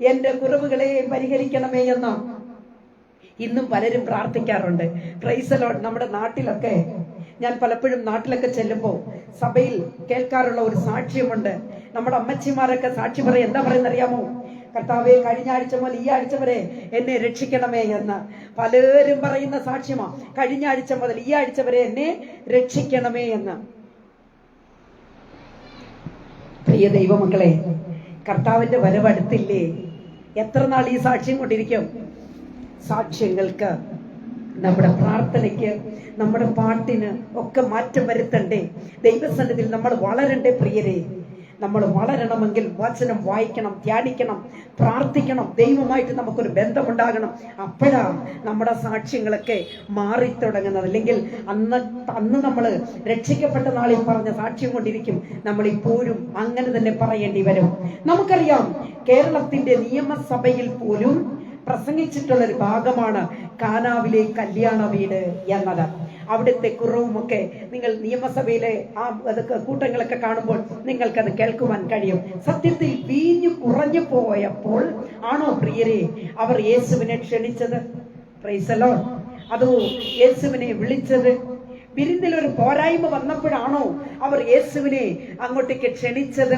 എന്റെ കുറവുകളെ പരിഹരിക്കണമേ എന്ന് ഇന്നും പലരും പ്രാർത്ഥിക്കാറുണ്ട്. Price the Lord. നമ്മുടെ നാട്ടിലൊക്കെ ഞാൻ പലപ്പോഴും നാട്ടിലൊക്കെ ചെല്ലുമ്പോൾ സഭയിൽ കേൾക്കാറുള്ള ഒരു സാക്ഷ്യമുണ്ട്. നമ്മുടെ അമ്മച്ചിമാരൊക്കെ സാക്ഷി പറയും. എന്താ പറയുന്നത് അറിയാമോ? കർത്താവേ, കഴിഞ്ഞ ആഴ്ച മുതൽ ഈ ആഴ്ച വരെ എന്നെ രക്ഷിക്കണമേ എന്ന് പലരും പറയുന്ന സാക്ഷ്യമാ. കഴിഞ്ഞ ആഴ്ച മുതൽ ഈ ആഴ്ച വരെ എന്നെ രക്ഷിക്കണമേ എന്ന്. പ്രിയ ദൈവമക്കളെ, കർത്താവിന്റെ വരവടുത്തില്ലേ? എത്ര നാൾ ഈ സാക്ഷ്യം കൊണ്ടിരിക്കും? സാക്ഷ്യങ്ങൾക്ക്, നമ്മുടെ പ്രാർത്ഥനയ്ക്ക്, നമ്മുടെ പാട്ടിന് ഒക്കെ മാറ്റം വരുത്തണ്ടേ? ദൈവസന്നിധിയിൽ നമ്മൾ വളരണ്ടേ? പ്രിയരെ, നമ്മൾ വളരണമെങ്കിൽ വചനം വായിക്കണം, ധ്യാനിക്കണം, പ്രാർത്ഥിക്കണം, ദൈവമായിട്ട് നമുക്കൊരു ബന്ധമുണ്ടാകണം. അപ്പോഴാണ് നമ്മുടെ സാക്ഷ്യങ്ങളൊക്കെ മാറിത്തുടങ്ങുന്നത്. അല്ലെങ്കിൽ അന്ന് നമ്മൾ രക്ഷിക്കപ്പെട്ട നാളിൽ പറഞ്ഞ സാക്ഷ്യം കൊണ്ടിരിക്കും നമ്മൾ ഇപ്പോഴും അങ്ങനെ തന്നെ പറയേണ്ടി വരും. നമുക്കറിയാം, കേരളത്തിന്റെ നിയമസഭയിൽ പോലും പ്രസംഗിച്ചിട്ടുള്ള ഒരു ഭാഗമാണ് കാനാവിലെ കല്യാണ വീട് എന്നത്. അവിടുത്തെ കുറവുമൊക്കെ നിങ്ങൾ നിയമസഭയിലെ അതൊക്കെ കൂട്ടങ്ങളൊക്കെ കാണുമ്പോൾ നിങ്ങൾക്കത് കേൾക്കുവാൻ കഴിയും. സത്യത്തിൽ വീഞ്ഞു കുറഞ്ഞു പോയപ്പോൾ ആണോ പ്രിയരെ അവർ യേശുവിനെ ക്ഷണിച്ചത്? Price the Lord. അതോ യേശുവിനെ വിളിച്ചത്? വിരുന്നിലൊരു പോരായ്മ വന്നപ്പോഴാണോ അവർ യേശുവിനെ അങ്ങോട്ടേക്ക് ക്ഷണിച്ചത്?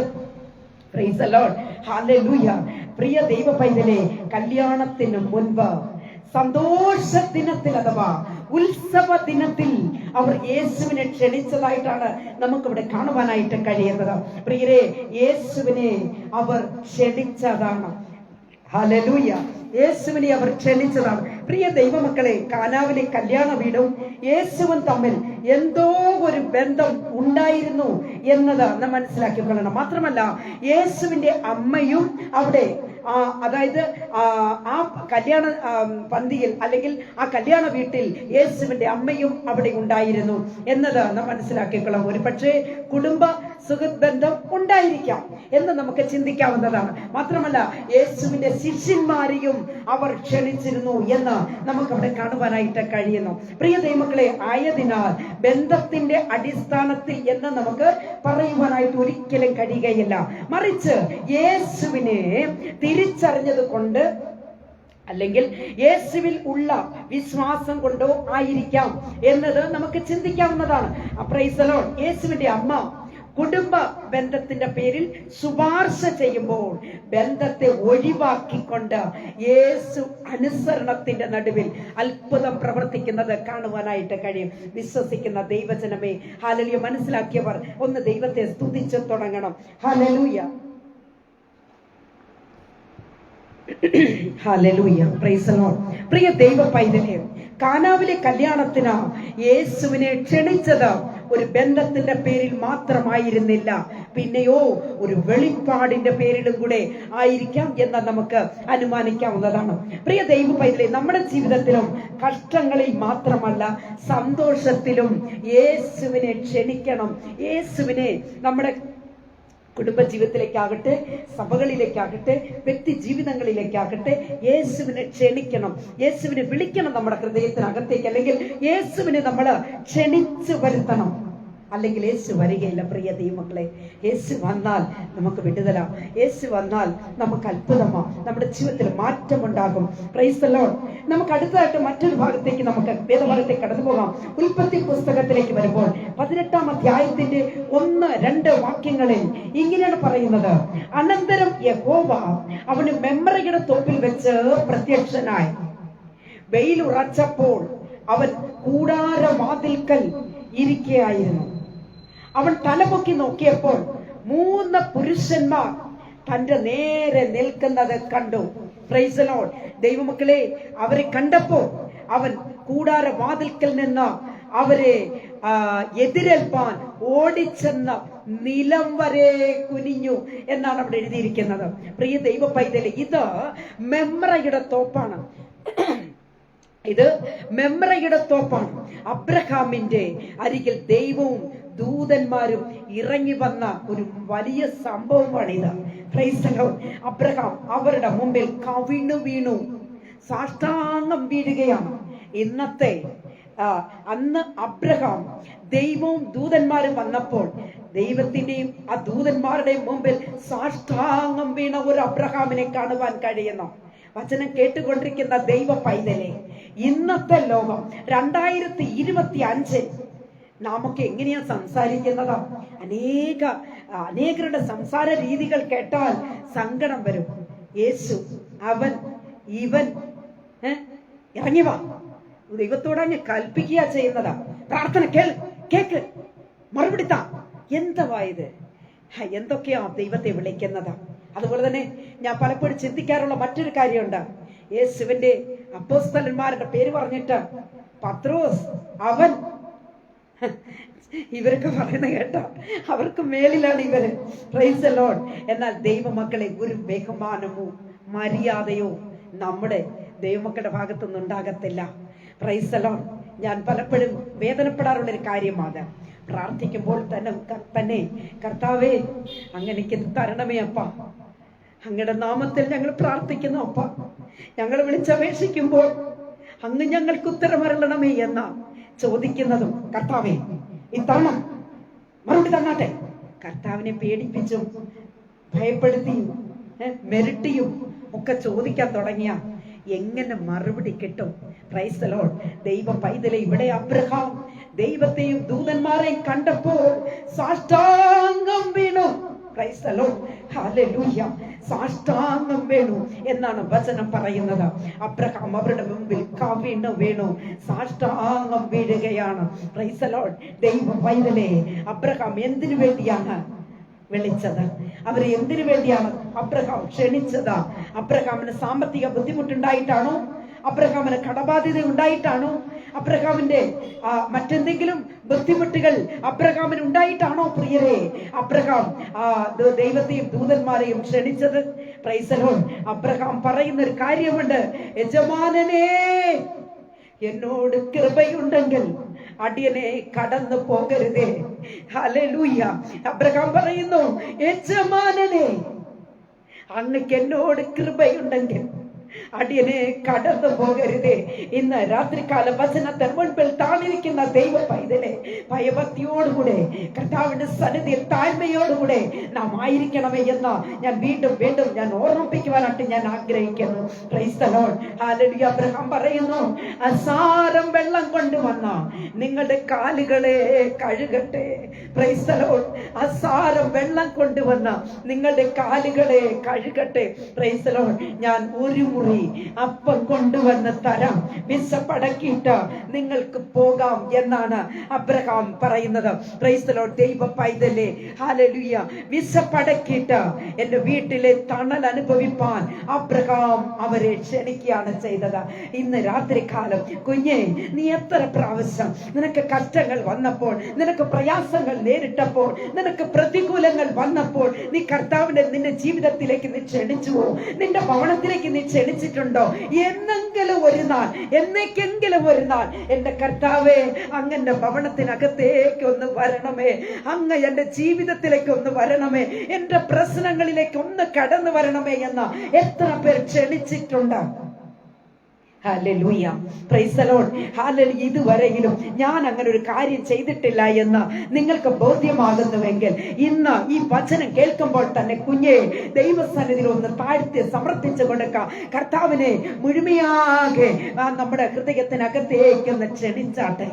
Price the Lord. ഹല്ലേലൂയ. പ്രിയ ദൈവ പൈതലേ, കല്യാണത്തിന് മുൻപ് സന്തോഷ ദിനത്തിൽ അഥവാ ഉത്സവ ദിനത്തിൽ അവർ യേശുവിനെ ക്ഷണിച്ചതായിട്ടാണ് നമുക്കിവിടെ കാണുവാനായിട്ട് കഴിയുന്നത്. പ്രിയരെ, യേശുവിനെ അവർ ക്ഷണിച്ചതാണ്. ഹല്ലേലൂയ. യേശുവിനെ അവർ ക്ഷണിച്ചതാണ്. പ്രിയ ദൈവമക്കളെ, കാനാവിലെ കല്യാണ വീടും യേശുവും തമ്മിൽ എന്തോ ഒരു ബന്ധം ഉണ്ടായിരുന്നു എന്നത് നാം മനസ്സിലാക്കിക്കൊള്ളണം. മാത്രമല്ല, യേശുവിന്റെ അമ്മയും അവിടെ അതായത് ആ കല്യാണ പന്തിയിൽ അല്ലെങ്കിൽ ആ കല്യാണ വീട്ടിൽ യേശുവിന്റെ അമ്മയും അവിടെ ഉണ്ടായിരുന്നു എന്നത് നാം മനസ്സിലാക്കിക്കൊള്ളാം. ഒരു പക്ഷേ കുടുംബ സുഹൃത്ബന്ധം ഉണ്ടായിരിക്കാം എന്ന് നമുക്ക് ചിന്തിക്കാവുന്നതാണ്. മാത്രമല്ല, യേശുവിന്റെ ശിഷ്യന്മാരെയും അവർ ക്ഷണിച്ചിരുന്നു എന്ന് നമുക്ക് അവിടെ കാണുവാനായിട്ട് കഴിയുന്നു. പ്രിയ ദൈവമക്കളെ, ആയതിനാൽ ബന്ധത്തിന്റെ അടിസ്ഥാനത്തിൽ എന്ന് നമുക്ക് പറയുവാനായിട്ട് ഒരിക്കലും കഴിയുകയില്ല. മറിച്ച് യേശുവിനെ തിരിച്ചറിഞ്ഞത് കൊണ്ട് അല്ലെങ്കിൽ യേശുവിൽ ഉള്ള വിശ്വാസം കൊണ്ടോ ആയിരിക്കാം എന്നത് നമുക്ക് ചിന്തിക്കാവുന്നതാണ്. Price the Lord. യേശുവിന്റെ അമ്മ കുടുംബ ബന്ധത്തിന്റെ പേരിൽ ശുപാർശ ചെയ്യുമ്പോൾ ബന്ധത്തെ ഒഴിവാക്കിക്കൊണ്ട് യേശു അനുസരണത്തിന്റെ നടുവിൽ അത്ഭുതം പ്രവർത്തിക്കുന്നത് കാണുവാനായിട്ട് കഴിയും. വിശ്വസിക്കുന്ന ദൈവജനമേ, ഹല്ലേലൂയ. മനസ്സിലാക്കിയവർ ഒന്ന് ദൈവത്തെ സ്തുതിച്ചു തുടങ്ങണം. ഹല്ലേലൂയ, ഹല്ലേലൂയ, പ്രൈസ് ദി ലോർഡ്. പ്രിയ ദൈവ പൈതലേ, കാനാവിലെ കല്യാണത്തിന് യേശുവിനെ ക്ഷണിച്ചത് ഒരു ബന്ധത്തിന്റെ പേരിൽ മാത്രമായിരുന്നില്ല, പിന്നെയോ ഒരു വെളിപ്പാടിന്റെ പേരിലും കൂടെ ആയിരിക്കാം എന്ന് നമുക്ക് അനുമാനിക്കാവുന്നതാണ്. പ്രിയ ദൈവ പൈതലേ, നമ്മുടെ ജീവിതത്തിലും കഷ്ടങ്ങളിൽ മാത്രമല്ല സന്തോഷത്തിലും യേശുവിനെ ക്ഷണിക്കണം. യേശുവിനെ നമ്മുടെ കുടുംബജീവിതത്തിലേക്കാകട്ടെ, സഭകളിലേക്കാകട്ടെ, വ്യക്തി ജീവിതങ്ങളിലേക്കാകട്ടെ യേശുവിനെ ക്ഷണിക്കണം, യേശുവിനെ വിളിക്കണം നമ്മുടെ ഹൃദയത്തിനകത്തേക്ക്. അല്ലെങ്കിൽ യേശുവിനെ നമ്മൾ ക്ഷണിച്ചു വരുത്തണം, അല്ലെങ്കിൽ യേശു വരികയില്ല. പ്രിയ ദൈവമക്കളെ, യേശു വന്നാൽ നമുക്ക് വിടുതല, യേശു വന്നാൽ നമുക്ക് അത്ഭുതമാ, നമ്മുടെ ജീവിതത്തിൽ മാറ്റമുണ്ടാകും. Price the Lord. നമുക്ക് അടുത്തതായിട്ട് മറ്റൊരു ഭാഗത്തേക്ക്, നമുക്ക് വേദഭാഗത്തേക്ക് കടന്നു പോകാം. ഉൽപ്പത്തി പുസ്തകത്തിലേക്ക് വരുമ്പോൾ 18-ാം അധ്യായത്തിന്റെ 1-2 വാക്യങ്ങളിൽ ഇങ്ങനെയാണ് പറയുന്നത്: അനന്തരം യഹോവ അവന് മെമ്രയുടെ തോപ്പിൽ വെച്ച് പ്രത്യക്ഷനായി. വെയിലുറച്ചപ്പോൾ അവൻ കൂടാരവാതിൽക്കൽ ഇരിക്കുകയായിരുന്നു. അവൻ തലപൊക്കി നോക്കിയപ്പോൾ 3 പുരുഷന്മാർ തന്റെ നേരെ നിൽക്കുന്നത് കണ്ടു. Price the Lord. ദൈവമക്കളെ, അവരെ കണ്ടപ്പോൾ അവൻ കൂടാരവാതിൽക്കൽ നിന്ന് അവരെ എതിരേൽപ്പാൻ ഓടിച്ചെന്ന നിലം വരെ കുനിഞ്ഞു എന്നാണ് അവിടെ എഴുതിയിരിക്കുന്നത്. പ്രിയ ദൈവ പൈതലേ, ഇത് മെമ്രയുടെ തോപ്പാണ്. ഇത് മെമ്രയുടെ തോപ്പാണ്. അബ്രഹാമിന്റെ അരികിൽ ദൈവവും ദൂതന്മാരും ഇറങ്ങി വന്ന ഒരു വലിയ സംഭവമാണിത്. Praise the Lord. അബ്രഹാം അവരുടെ മുമ്പിൽ കവിണ്ണു വീണു, സാഷ്ടാംഗം വീഴുകയാണ്. അന്ന് അബ്രഹാം ദൈവവും ദൂതന്മാരും വന്നപ്പോൾ ദൈവത്തിന്റെയും ആ ദൂതന്മാരുടെയും മുമ്പിൽ സാഷ്ടാംഗം വീണ ഒരു അബ്രഹാമിനെ കാണുവാൻ കഴിയുന്നു. വചനം കേട്ടുകൊണ്ടിരിക്കുന്ന ദൈവ പൈതലേ, ഇന്നത്തെ ലോകം 2025 നാമൊക്കെ എങ്ങനെയാ സംസാരിക്കുന്നത്? അനേകരുടെ സംസാര രീതികൾ കേട്ടാൽ സങ്കടം വരും. യേശു, അവൻ, ഇവൻ, ഇറങ്ങി വാ, ദൈവത്തോട് അങ്ങ് കൽപ്പിക്കുക ചെയ്യുന്നതാ. പ്രാർത്ഥന കേക്ക്, മറുപടി താ. എന്തുവാ ഇത്? എന്തൊക്കെയാ ദൈവത്തെ വിളിക്കുന്നതാ. അതുപോലെ തന്നെ ഞാൻ പലപ്പോഴും ചിന്തിക്കാറുള്ള മറ്റൊരു കാര്യമുണ്ട്. യേശുവിന്റെ അപ്പോസ്തലന്മാരുടെ പേര് പറഞ്ഞിട്ട് പത്രോസ്, അവൻ, ഇവരൊക്കെ പറയുന്ന കേട്ട അവർക്ക് മേലിലാണ് ഇവര്. Price the Lord. എന്നാൽ ദൈവമക്കളെ, ഒരു ബഹുമാനമോ മര്യാദയോ നമ്മുടെ ദൈവമക്കളുടെ ഭാഗത്തുനിന്ന് ഉണ്ടാകത്തില്ല. Price the Lord. ഞാൻ പലപ്പോഴും വേദനപ്പെടാറുള്ള ഒരു കാര്യമാണ്. പ്രാർത്ഥിക്കുമ്പോൾ തന്നെ കർത്താവേ, അങ്ങനെക്ക് തരണമേ അപ്പ, അങ്ങയുടെ നാമത്തിൽ ഞങ്ങൾ പ്രാർത്ഥിക്കുന്നു അപ്പ, ഞങ്ങൾ വിളിച്ചപേക്ഷിക്കുമ്പോൾ അങ്ങ് ഞങ്ങൾക്ക് ഉത്തരമരുളണമേ എന്ന ചോദിക്കുന്നതും, കർത്താവേ ഇത്തവണ മറുപടി തന്നാട്ടെ. കർത്താവിനെ പേടിപ്പിച്ചും ഭയപ്പെടുത്തിയും മെരുട്ടിയും ഒക്കെ ചോദിക്കാൻ തുടങ്ങിയ എങ്ങനെ മറുപടി കിട്ടും? Price the Lord. ദൈവ പൈതലെ, ഇവിടെ അബ്രഹാം ദൈവത്തെയും ദൂതന്മാരെയും കണ്ടപ്പോൾ സാഷ്ടാംഗം വീണു. Price the Lord. ഹല്ലേലൂയ. സാഷ്ടാംഗം വീണു എന്നാണ് വചനം പറയുന്നത്. അബ്രഹാം അവരുടെ മുമ്പിൽ കവിണ്ണു വീണു, സാഷ്ടാംഗം വീഴുകയാണ്. Price the Lord. ദൈവ പൈതലെ, അബ്രഹാം എന്തിനു വേണ്ടിയാണ് വിളിച്ചത്? അവരെ എന്തിനു വേണ്ടിയാണ് അബ്രഹാം ക്ഷണിച്ചത്? അബ്രഹാമിന് സാമ്പത്തിക ബുദ്ധിമുട്ടുണ്ടായിട്ടാണോ? അബ്രഹാമിന് കടബാധ്യത ഉണ്ടായിട്ടാണോ? അബ്രഹാമിന്റെ മറ്റെന്തെങ്കിലും ബുദ്ധിമുട്ടുകൾ അബ്രഹാമിന് ഉണ്ടായിട്ടാണോ? പ്രിയരെ, അബ്രഹാം ദൈവത്തെയും ദൂതന്മാരെയും ക്ഷണിച്ചത്. Price the Lord. അബ്രഹാം പറയുന്ന ഒരു കാര്യമുണ്ട്: യജമാനനേ, എന്നോട് കൃപയുണ്ടെങ്കിൽ അടിയനെ കടന്നു പോകരുതേ. ഹല്ലേലൂയ. അബ്രഹാം പറയുന്നു, യജമാനനേ, അങ്ങക്ക് എന്നോട് കൃപയുണ്ടെങ്കിൽ അടിയനെ കടന്നു പോകരുതേ. ഇന്ന് രാത്രികാല വചനത്തെ മുൻപിൽ താണിരിക്കുന്ന ദൈവ പൈതലെ, ഭയഭക്തിയോടുകൂടെ കർത്താവിന്റെ സന്നിധിയിൽ താഴ്മയോടുകൂടെ നാം ആയിരിക്കണമേ എന്ന് ഞാൻ വീണ്ടും വീണ്ടും ഞാൻ ഓർമ്മിപ്പിക്കുവാനായിട്ട് ഞാൻ ആഗ്രഹിക്കുന്നു. Praise the Lord. ഹല്ലേലൂയ. അബ്രഹാം പറയുന്നു, അസാരം വെള്ളം കൊണ്ടുവന്ന നിങ്ങളുടെ കാലുകളെ കഴുകട്ടെ. Praise the Lord. അസാരം വെള്ളം കൊണ്ടുവന്ന നിങ്ങളുടെ കാലുകളെ കഴുകട്ടെ. Praise the Lord. ഞാൻ ഒരു മുറി അപ്പം കൊണ്ടുവന്ന് തരാം, വിശപ്പടക്കിയിട്ട് നിങ്ങൾക്ക് പോകാം എന്നാണ് അബ്രഹാം പറയുന്നത്. Price the Lord. ദൈവ പൈതലേ, ഹല്ലേലൂയ. വിശപ്പടക്കിയിട്ട് എന്റെ വീട്ടിലെ തണൽ അനുഭവിപ്പാൻ അബ്രഹാം അവരെ ക്ഷണിക്കുകയാണ് ചെയ്തത്. ഇന്ന് രാത്രികാലം കുഞ്ഞെ, നീ എത്ര പ്രാവശ്യം നിനക്ക് കഷ്ടങ്ങൾ വന്നപ്പോൾ, നിനക്ക് പ്രയാസങ്ങൾ നേരിട്ടപ്പോൾ, നിനക്ക് പ്രതികൂലങ്ങൾ വന്നപ്പോൾ നീ കർത്താവിന്റെ നിന്റെ ജീവിതത്തിലേക്ക് നീ ക്ഷണിച്ചുവോ? നിന്റെ ഭവനത്തിലേക്ക് നീ ക്ഷണിച്ചിട്ടുണ്ടോ? എന്നെങ്കിലും ഒരു നാൾ, എന്നേക്കെങ്കിലും ഒരു നാൾ എന്റെ കർത്താവേ, അങ്ങന്റെ ഭവനത്തിനകത്തേക്ക് ഒന്ന് വരണമേ, അങ്ങ് എന്റെ ജീവിതത്തിലേക്ക് ഒന്ന് വരണമേ, എന്റെ പ്രശ്നങ്ങളിലേക്ക് ഒന്ന് കടന്നു വരണമേ എന്ന് എത്ര പേർ ക്ഷണിച്ചിട്ടുണ്ട്? ഹല്ലേലൂയ, പ്രൈസ് ദി ലോർഡ്. ഹല്ലേലൂയ. ഇതുവരെയിലും ഞാൻ അങ്ങനെ ഒരു കാര്യം ചെയ്തിട്ടില്ല എന്ന് നിങ്ങൾക്ക് ബോധ്യമാകുന്നുവെങ്കിൽ ഇന്ന് ഈ വചനം കേൾക്കുമ്പോൾ തന്നെ കുഞ്ഞെ, ദൈവസന്നിധിയിൽ ഒന്ന് താഴ്ത്തി സമർപ്പിച്ചു കൊടുക്കുക. കർത്താവിനെ മുഴുமைയാകെ നമ്മുടെ ഹൃദയത്തിനകത്തേക്ക് ഒന്ന് ക്ഷണിച്ചാട്ടെ.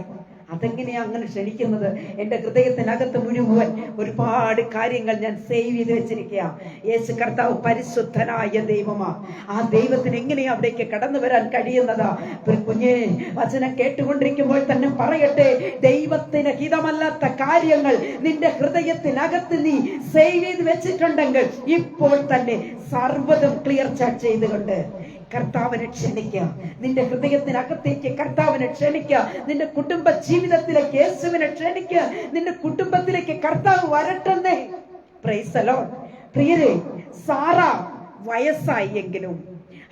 അതെങ്ങനെയാ അങ്ങനെ ക്ഷണിക്കുന്നത്? എന്റെ ഹൃദയത്തിനകത്ത് മുഴുവൻ ഒരുപാട് കാര്യങ്ങൾ ഞാൻ സേവ് ചെയ്ത് വെച്ചിരിക്കുക. യേശു കർത്താവ് പരിശുദ്ധനായ ദൈവമാ. ആ ദൈവത്തിന് എങ്ങനെയാ അവിടേക്ക് കടന്നു വരാൻ കഴിയുന്നതാ? കുഞ്ഞേ, വചനം കേട്ടുകൊണ്ടിരിക്കുമ്പോൾ തന്നെ പറയട്ടെ, ദൈവത്തിന് ഹിതമല്ലാത്ത കാര്യങ്ങൾ നിന്റെ ഹൃദയത്തിനകത്ത് നീ സേവ് ചെയ്ത് വെച്ചിട്ടുണ്ടെങ്കിൽ ഇപ്പോൾ തന്നെ സർവ്വതും ക്ലിയർ ചാറ്റ് ചെയ്തുകൊണ്ട് കർത്താവിനെ ക്ഷണിക്കുക. നിന്റെ ഹൃദയത്തിനകത്തേക്ക് കർത്താവിനെ ക്ഷണിക്കുക. നിന്റെ കുടുംബ ജീവിതത്തിലേക്ക് യേശുവിനെ ക്ഷണിക്കുക. നിന്റെ കുടുംബത്തിലേക്ക് കർത്താവ് വരട്ടെന്നേ. Praise the Lord. പ്രിയരെ, സാറ വയസ്സായി എങ്കിലും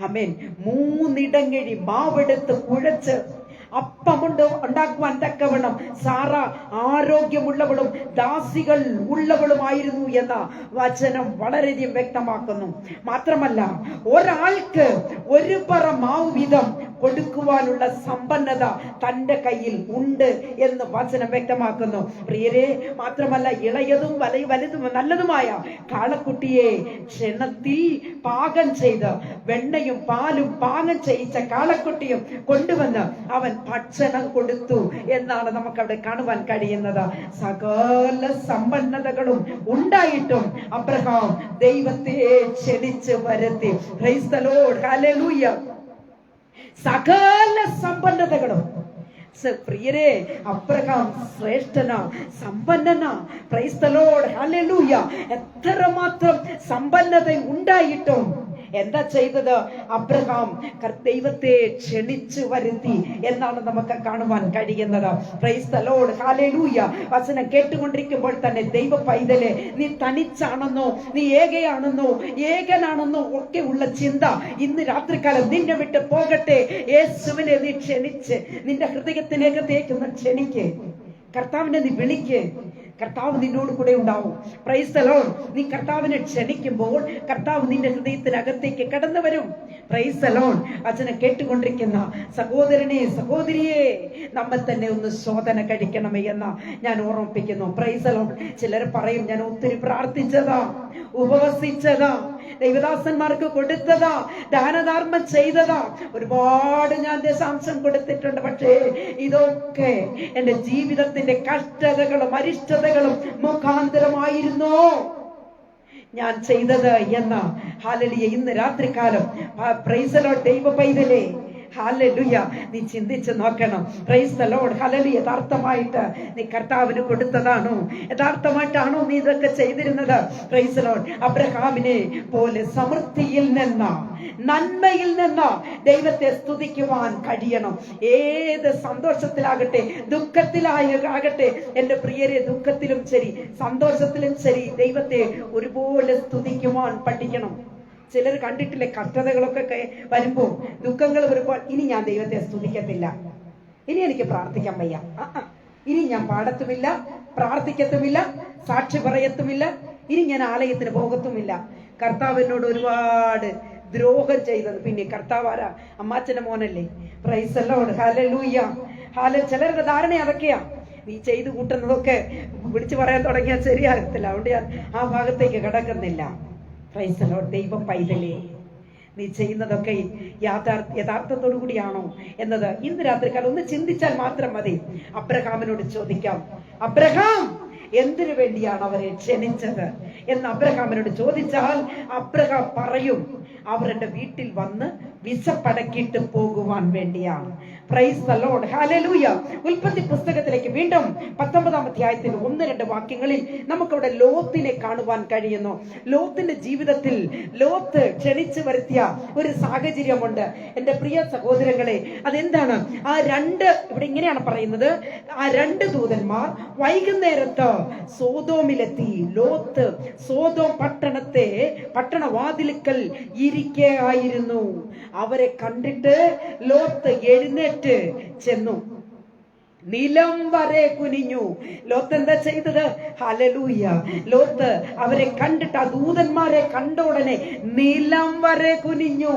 ആമേൻ 3 ഇടങ്ങഴി മാവെടുത്ത് കുഴച്ച് അപ്പമുണ്ട് ഉണ്ടാക്കുവാൻ തക്കവണ്ണം സാറ ആരോഗ്യമുള്ളവളും ദാസികൾ ഉള്ളവളുമായിരുന്നു എന്ന വചനം വളരെയധികം വ്യക്തമാക്കുന്നു. മാത്രമല്ല, ഒരാൾക്ക് ഒരു പറ മാവ് വീതം കൊടുക്കുവാനുള്ള സമ്പന്നത തന്റെ കയ്യിൽ ഉണ്ട് എന്ന് വചനം വ്യക്തമാക്കുന്നു. പ്രിയരെ, മാത്രമല്ല, ഇളയതും വലുതും നല്ലതുമായ കാളക്കുട്ടിയെ ക്ഷണത്തിൽ പാകം ചെയ്ത് വെണ്ണയും പാലും പാകം ചെയ്യിച്ച കാളക്കുട്ടിയും കൊണ്ടുവന്ന് അവൻ ഭക്ഷണം കൊടുത്തു എന്നാണ് നമുക്ക് അവിടെ കാണുവാൻ കഴിയുന്നത്. സകല സമ്പന്നതകളും ഉണ്ടായിട്ടും അബ്രഹാം ദൈവത്തെ ക്ഷണിച്ച് വരുത്തി. Praise the Lord. ഹല്ലേലൂയ. സകല സമ്പന്നതകളും. പ്രിയരെ, അബ്രഹാം ശ്രേഷ്ഠനാ, സമ്പന്നനാ. Praise the Lord. ഹല്ലേലൂയ. എത്രമാത്രം സമ്പന്നത ഉണ്ടായിട്ടും എന്താ ചെയ്തത്? അബ്രഹാം ദൈവത്തെ ക്ഷണിച്ചു വരുത്തി എന്നാണ് നമുക്ക് കാണുവാൻ കഴിയുന്നത്. Price the Lord. ഹല്ലേലൂയ. വചനം കേട്ടുകൊണ്ടിരിക്കുമ്പോൾ തന്നെ ദൈവ പൈതലെ, നീ തനിച്ചാണെന്നോ, നീ ഏകനാണെന്നോ ഒക്കെ ഉള്ള ചിന്ത ഇന്ന് രാത്രികാലം നിന്നെ വിട്ട് പോകട്ടെ. യേശുവിനെ നീ ക്ഷണിച്ച് നിന്റെ ഹൃദയത്തിനകത്തേക്ക് ഒന്ന് ക്ഷണിക്ക്. കർത്താവിനെ നീ വിളിക്ക്. കർത്താവ് നിന്നോട് കൂടെ ഉണ്ടാവും. Price the Lord. നീ കർത്താവിനെ ക്ഷണിക്കുമ്പോൾ കർത്താവ് നിന്റെ ഹൃദയത്തിനകത്തേക്ക് കടന്നു വരും. Price the Lord. വചനം കേട്ടുകൊണ്ടിരിക്കുന്ന സഹോദരനെ, സഹോദരിയെ, നമ്മെ തന്നെ ഒന്ന് ശോധന കഴിക്കണമേ എന്ന് ഞാൻ ഓർമ്മിപ്പിക്കുന്നു. Price the Lord. ചിലർ പറയും, ഞാൻ ഒത്തിരി പ്രാർത്ഥിച്ചതാ, ഉപവസിച്ചതാ, ദൈവദാസന്മാർക്ക് കൊടുത്തതാ, ദാനധർമ്മം ചെയ്തതാ, ഒരുപാട് ഞാൻ ദശാംശം കൊടുത്തിട്ടുണ്ട്. പക്ഷേ ഇതൊക്കെ എന്റെ ജീവിതത്തിന്റെ കഷ്ടതകളും അരിഷ്ടതകളും മുഖാന്തരമായിരുന്നോ ഞാൻ ചെയ്തത് എന്ന് ഹല്ലേലൂയ ഇന്ന് രാത്രികാലം പ്രൈസ് ദി ലോർഡ് ദൈവ പൈതലേ, ഹല്ലേലൂയ, നീ ചിന്തിച്ച് നോക്കണം. Price the Lord. ഹല്ലേലൂയ. യഥാർത്ഥമായിട്ട് നീ കർത്താവിന് കൊടുത്തതാണോ? യഥാർത്ഥമായിട്ടാണോ നീ ഇതൊക്കെ ചെയ്തിരുന്നത്? Price the Lord. അബ്രഹാമിനെ പോലെ സമൃദ്ധിയിൽ നിന്ന്, നന്മയിൽ നിന്ന് ദൈവത്തെ സ്തുതിക്കുവാൻ കഴിയണം. ഏത് സന്തോഷത്തിലാകട്ടെ, ദുഃഖത്തിലാകട്ടെ, എന്റെ പ്രിയരെ, ദുഃഖത്തിലും ശരി സന്തോഷത്തിലും ശരി ദൈവത്തെ ഒരുപോലെ സ്തുതിക്കുവാൻ പഠിക്കണം. ചിലർ കണ്ടിട്ടില്ലേ, കഷ്ടതകളൊക്കെ വരുമ്പോ, ദുഃഖങ്ങൾ വരുമ്പോൾ, ഇനി ഞാൻ ദൈവത്തെ സ്തുതിക്കത്തില്ല, ഇനി എനിക്ക് പ്രാർത്ഥിക്കാൻ വയ്യ, ഇനി ഞാൻ പാടത്തുമില്ല, പ്രാർത്ഥിക്കത്തുമില്ല, സാക്ഷി പറയത്തുമില്ല, ഇനി ഞാൻ ആലയത്തിന് പോകത്തുമില്ല. കർത്താവിനോട് ഒരുപാട് ദ്രോഹം ചെയ്തത്. പിന്നെ കർത്താവ് ആരാ? അമ്മാച്ചന്റെ മോനല്ലേ? Praise the Lord. ഹല്ലേലൂയ. ചിലരുടെ ധാരണ അതൊക്കെയാ. നീ ചെയ്തു കൂട്ടുന്നതൊക്കെ വിളിച്ചു പറയാൻ തുടങ്ങിയാൽ ശരിയാകത്തില്ല. അതുകൊണ്ട് ഞാൻ ആ ഭാഗത്തേക്ക് കടക്കുന്നില്ല. Price the Lord. ദൈവ പൈതലേ, നീ ചെയ്യുന്നതൊക്കെ യഥാർത്ഥത്തോടു കൂടിയാണോ എന്നത് ഇന്ന് രാത്രിക്കാലം ഒന്ന് ചിന്തിച്ചാൽ മാത്രം മതി. അബ്രഹാമിനോട് ചോദിക്കാം, അബ്രഹാം എന്തിനു വേണ്ടിയാണ് അവരെ ക്ഷണിച്ചത് എന്ന് അബ്രഹാമിനോട് ചോദിച്ചാൽ അബ്രഹാം പറയും, അവർ എന്റെ വീട്ടിൽ വന്ന് വിശപ്പടക്കിയിട്ട് പോകുവാൻ വേണ്ടിയാണ്. Price the Lord, hallelujah. ഉൽപ്പത്തി പുസ്തകത്തിലേക്ക് വീണ്ടും 19-ാം അധ്യായത്തിൽ 1-2 വാക്യങ്ങളിൽ നമുക്കവിടെ ലോത്തിനെ കാണുവാൻ കഴിയുന്നു. ലോത്തിന്റെ ജീവിതത്തിൽ ലോത്ത് ക്ഷണിച്ചു വരുത്തിയ ഒരു സാഹചര്യമുണ്ട് എന്റെ പ്രിയ സഹോദരങ്ങളെ. അതെന്താണ്? ഇവിടെ ഇങ്ങനെയാണ് പറയുന്നത്, ആ 2 ദൂതന്മാർ വൈകുന്നേരത്ത് സോതോമിലെത്തി. ലോത്ത് സോതോം പട്ടണവാതിലുക്കൽ ഇരിക്കെ ആയിരുന്നു. അവരെ കണ്ടിട്ട് ലോത്ത് എഴുന്നേറ്റ് ചെന്നു, നിലം വരെ കുനിഞ്ഞു. ലോത്ത് എന്താ ചെയ്തത്? ഹല്ലേലൂയ. ലോത്ത് അവരെ കണ്ടിട്ട്, ആ ദൂതന്മാരെ കണ്ട ഉടനെ നിലം വരെ കുനിഞ്ഞു.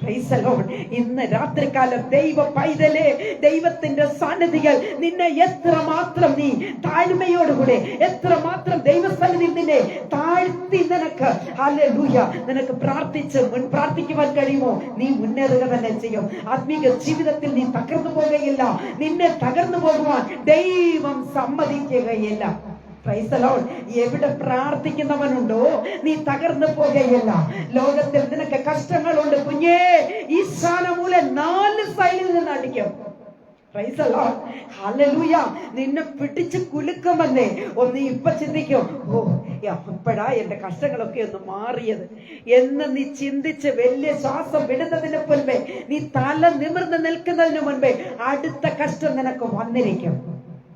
Price the Lord. ഇന്ന് രാത്രികാലം ദൈവ പൈതലേ, ദൈവത്തിന്റെ സാന്നിധ്യങ്ങൾ നിന്നെ എത്രമാത്രം നീ താഴ്മയോടുകൂടെ, എത്രമാത്രം ദൈവസന്നിധിയിൽ നിന്നെ താഴ്ത്തി നിനക്ക് ഹല്ലേലൂയ നിനക്ക് പ്രാർത്ഥിക്കുവാൻ കഴിയുമോ? നീ മുന്നേറുക തന്നെ ചെയ്യും. ആത്മീക ജീവിതത്തിൽ നീ തകർന്നു പോകുകയില്ല. നിന്നെ തകർന്നു പോകുവാൻ ദൈവം സമ്മതിക്കുകയില്ല. Price the Lord. എവിടെ പ്രാർത്ഥിക്കുന്നവനുണ്ടോ നീ തകർന്നു പോകുകയില്ല. ലോകത്തിൽ നിനക്ക് കഷ്ടങ്ങളുണ്ട് കുഞ്ഞേ, ഈ സ്ഥാനമൂലം 4 സൈഡിൽ നിന്ന് അടിക്കും. Price the Lord, hallelujah. നിന്നെ പിടിച്ച് കുലുക്കുമെന്നേ ഒന്ന് ഇപ്പൊ ചിന്തിക്കും, ഓ എപ്പോഴാ എന്റെ കഷ്ടങ്ങളൊക്കെ ഒന്ന് മാറിയത് എന്ന് നീ ചിന്തിച്ച് വലിയ ശ്വാസം വിടുന്നതിന് മുൻപേ, നീ തല നിമിർന്ന് നിൽക്കുന്നതിന് മുൻപേ അടുത്ത കഷ്ടം നിനക്ക് വന്നിരിക്കും.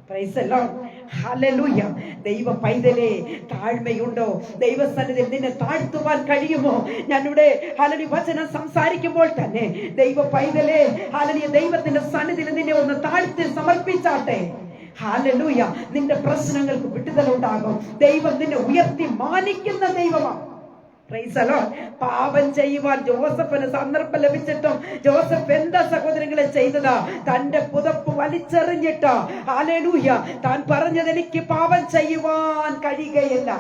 Price the Lord, hallelujah. ദൈവ പൈതലേ, താഴ്മയുണ്ടോ? ദൈവസന്നിധിയിൽ നിന്നെ താഴ്ത്തുവാൻ കഴിയുമോ? ഞാനിവിടെ ഹല്ലേലൂയ വചനം സംസാരിക്കുമ്പോൾ തന്നെ ദൈവ പൈതലേ, ഹല്ലേലൂയ ദൈവത്തിന്റെ സന്നിധിയിൽ നിന്നെ ഒന്ന് താഴ്ത്തി സമർപ്പിച്ചാട്ടെ. ഹല്ലേലൂയ. നിന്റെ പ്രശ്നങ്ങൾക്ക് വിടുതലുണ്ടാകും. ദൈവം നിന്നെ ഉയർത്തി മാനിക്കുന്ന ദൈവമാണ്. Price the Lord. പാപം ചെയ്യുവാൻ ജോസഫിന് സന്ദർഭം ലഭിച്ചിട്ടും ജോസഫ് എന്താ സഹോദരങ്ങളെ ചെയ്തതാ? തന്റെ പുതപ്പ് വലിച്ചെറിഞ്ഞിട്ട് ഹല്ലേലൂയ താൻ പറഞ്ഞത്, എനിക്ക് പാപം ചെയ്യുവാൻ കഴിയുകയില്ല.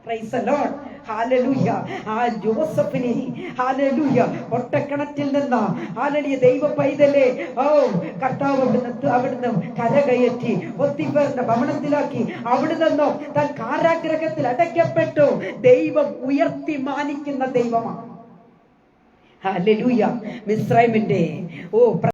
Price the Lord, hallelujah. ആ ജോസഫിനെ ഹല്ലേലൂയ ഒട്ടക്കണറ്റിൽ നിന്ന് ഹല്ലേലൂയ ദൈവ പൈതലേ, ഓ കർത്താവ് അവിടുന്ന് കരകയറ്റി പോത്തിഫറിന്റെ ഭവനത്തിലാക്കി. അവിടെ നിന്നും താൻ കാരാഗ്രഹത്തിൽ അടയ്ക്കപ്പെട്ടു. ദൈവം ഉയർത്തി മാനിക്കുന്ന ദൈവമാണ്. ഹല്ലേലൂയ. മിസ്രൈമിന്റെ